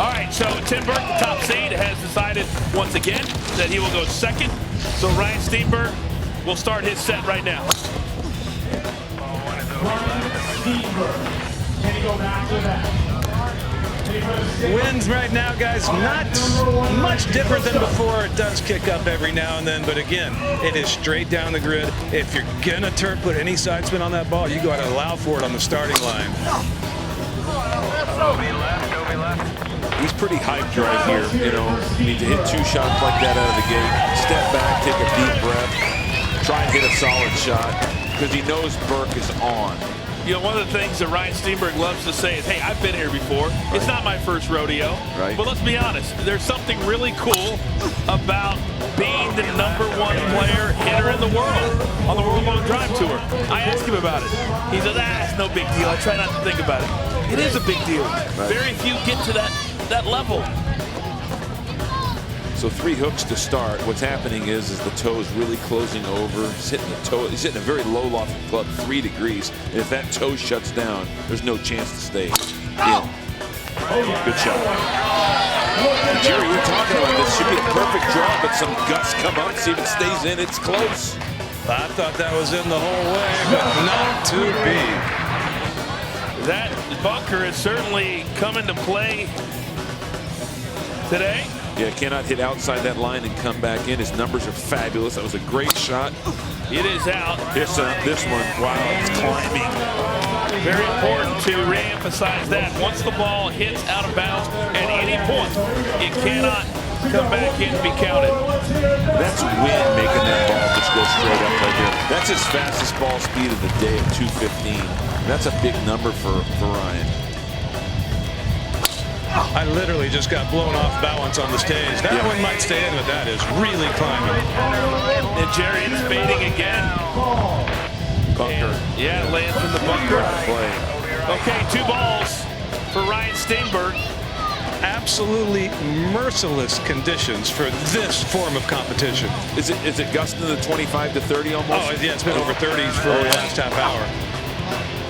All right, so Tim Burke, the top seed, has decided once again that he will go second. So Ryan Steenberg will start his set right now. Winds right now, guys, not much different than before. It does kick up every now and then, but again, it is straight down the grid. If you're gonna put any side spin on that ball, you got to allow for it on the starting line. He's pretty hyped right here. You need to hit 2 shots like that out of the gate. Step back, take a deep breath, try and hit a solid shot, because he knows Burke is on. One of the things that Ryan Steenberg loves to say is, hey, I've been here before. Right. It's not my first rodeo. Right. But let's be honest, there's something really cool about being the #1 player hitter in the world on the World Long Drive Tour. I asked him about it. He said, it's no big deal. I try not to think about it. It is a big deal. Right. Very few get to that level. So 3 hooks to start. What's happening is the toe is really closing over. He's hitting the toe. He's hitting a very low loft club, 3 degrees. And if that toe shuts down, there's no chance to stay in. Good shot. And Jerry, you're talking about this. Should be a perfect draw, but some gusts come up. See if it stays in. It's close. I thought that was in the whole way, but not to be. That bunker is certainly come into play today. Yeah, cannot hit outside that line and come back in. His numbers are fabulous. That was a great shot. It is out. This one, wow, it's climbing. Very important to re-emphasize that. Once the ball hits out of bounds at any point, it cannot come back in and be counted. That's Wynn making that ball just go straight up right there. That's his fastest ball speed of the day at 215. That's a big number for Ryan. I literally just got blown off balance on the stage. That one might stay in, but that is really climbing. And Jerry is fading again. Bunker. Yeah, lands in the bunker. Play. Okay, 2 balls for Ryan Steenberg. Absolutely merciless conditions for this form of competition. Is it gusting to 25 to 30 almost? Oh, yeah, it's been over 30s for the last half hour.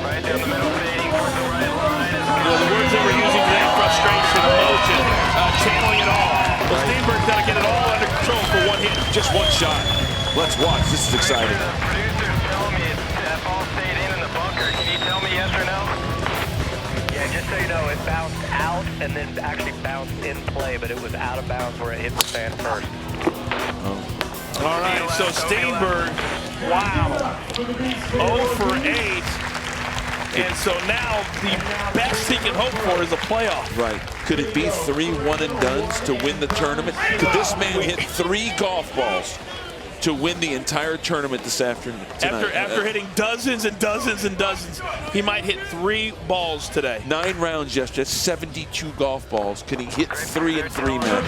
Right down the middle, fading towards the right line. The words they were using today, frustration, emotion, channeling it all. Well, Steenberg's got to get it all under control for one hit. Just one shot. Let's watch. This is exciting. The producer's telling me that ball stayed in the bunker. Can you tell me yes or no? Yeah, just so you know, it bounced out and then actually bounced in play, but it was out of bounds where it hit the fan first. All right, so Steenberg, wow, 0 for 8. And so now the best he can hope for is a playoff. Right. Could it be 3 one-and-dones to win the tournament? Could this man hit 3 golf balls to win the entire tournament this afternoon? After hitting dozens and dozens and dozens, he might hit 3 balls today. 9 rounds yesterday, 72 golf balls. Can he hit 3 in 3 minutes?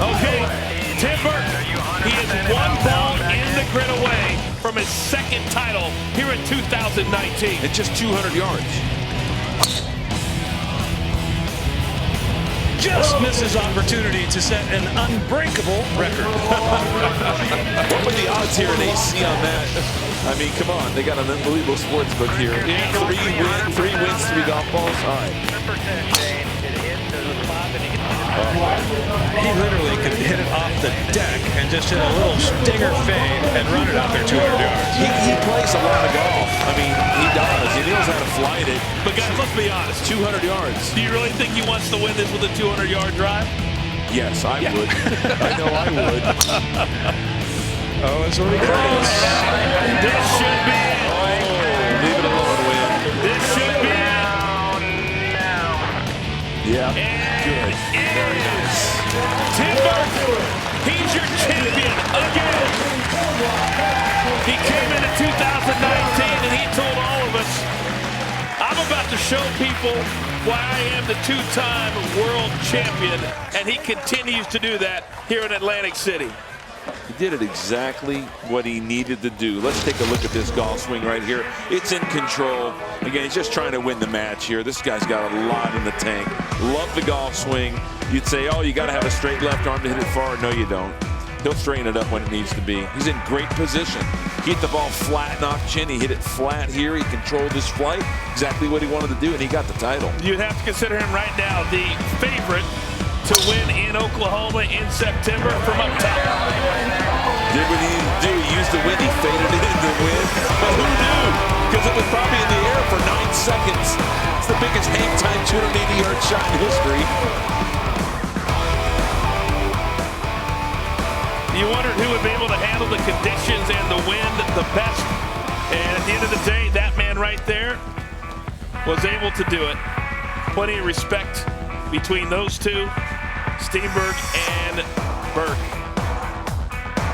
Okay, Tim Burke, he is 1 ball in the grid away from his 2nd title here in 2019. And just 200 yards. Just misses opportunity to set an unbreakable record. What were the odds here in AC on that? I mean, come on. They got an unbelievable sports book here. 3 wins, 3 golf balls. All right. He literally could hit it off the deck and just hit a little stinger fade and run it out there 200 yards. He plays a lot of golf. I mean, he does. He knows how to flight it. But guys, let's be honest. 200 yards. Do you really think he wants to win this with a 200-yard drive? Yes, I would. I know I would. Oh, it's already close. This should be it. Oh, leave it alone, Win. This should be it. Yeah. And it is. Tim Burke, he's your champion again. He came into 2019 and he told all of us, I'm about to show people why I am the 2-time world champion, and he continues to do that here in Atlantic City. He did it exactly what he needed to do. Let's take a look at this golf swing right here. It's in control. Again, he's just trying to win the match here. This guy's got a lot in the tank. Love the golf swing. You'd say, oh, you got to have a straight left arm to hit it far. No, you don't. He'll straighten it up when it needs to be. He's in great position. He hit the ball flat and off chin. He hit it flat here. He controlled his flight. Exactly what he wanted to do, and he got the title. You'd have to consider him right now the favorite to win in Oklahoma in September from up top. Did what he needed to do. He used the wind. He faded it in to win. But who knew? Because it was probably in the air for 9 seconds. It's the biggest hang time 280-yard shot in history. You wondered who would be able to handle the conditions and the wind the best. And at the end of the day, that man right there was able to do it. Plenty of respect between those two, Steenberg and Burke.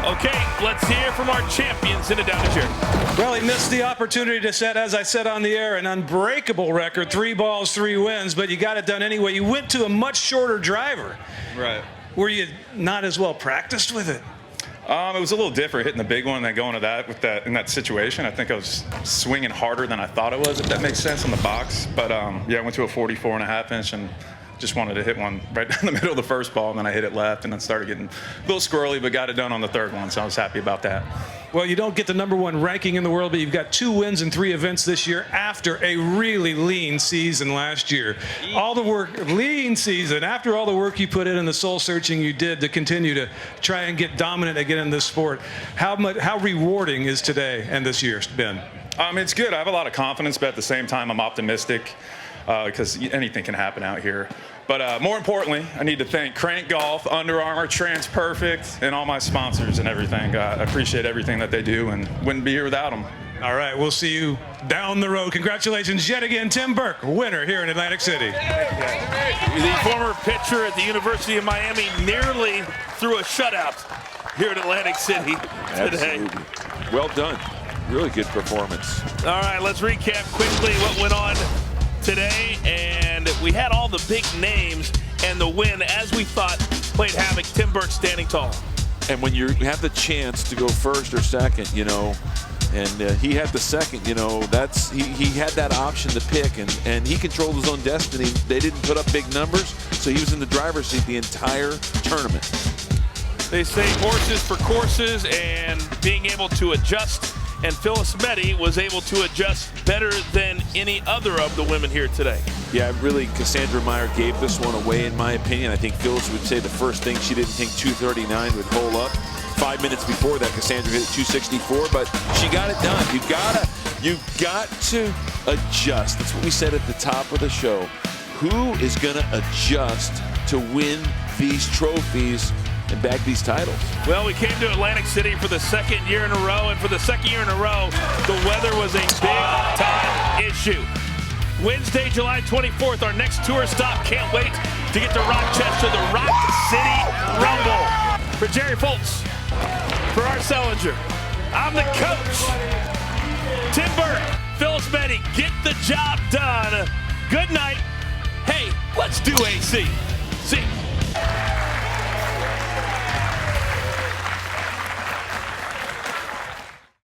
Okay, let's hear from our champions in it down to Jerry. Well, he missed the opportunity to set, as I said on the air, an unbreakable record, 3 balls, 3 wins, but you got it done anyway. You went to a much shorter driver. Right. Were you not as well practiced with it? It was a little different hitting the big one than going to that with that in that situation. I think I was swinging harder than I thought it was, if that makes sense, on the box. But yeah, I went to a 44.5 inch and just wanted to hit one right down the middle of the first ball, and then I hit it left and then started getting a little squirrely, but got it done on the 3rd one, so I was happy about that. Well, you don't get the #1 ranking in the world, but you've got 2 wins in 3 events this year after a really lean season last year. All the work, lean season, after all the work you put in and the soul searching you did to continue to try and get dominant again in this sport. How rewarding is today and this year been? It's good. I have a lot of confidence, but at the same time, I'm optimistic because anything can happen out here. But more importantly, I need to thank Crank Golf, Under Armour, TransPerfect, and all my sponsors and everything. I appreciate everything that they do and wouldn't be here without them. All right, we'll see you down the road. Congratulations yet again, Tim Burke, winner here in Atlantic City. The former pitcher at the University of Miami nearly threw a shutout here at Atlantic City today. Absolutely. Well done. Really good performance. All right, let's recap quickly what went on today. And we had all the big names, and the win, as we thought, played havoc. Tim Burke standing tall. And when you have the chance to go first or second, you know, and he had the second, you know, that's he had that option to pick, and he controlled his own destiny. They didn't put up big numbers, so he was in the driver's seat the entire tournament. They say horses for courses and being able to adjust, and Phyllis Meddy was able to adjust better than any other of the women here today. Yeah, really, Cassandra Meyer gave this one away, in my opinion. I think Phyllis would say the first thing, she didn't think 239 would hold up. 5 minutes before that, Cassandra hit 264, but she got it done. You got to adjust. That's what we said at the top of the show. Who is going to adjust to win these trophies and bag these titles? Well, we came to Atlantic City for the second year in a row, and for the second year in a row, the weather was a big-time issue. Wednesday, July 24th, our next tour stop. Can't wait to get to Rochester, the Rock City Rumble. For Jerry Foltz, for Art Sellinger, I'm the coach. Tim Burke, Phyllis Meddy, get the job done. Good night. Hey, let's do AC. See.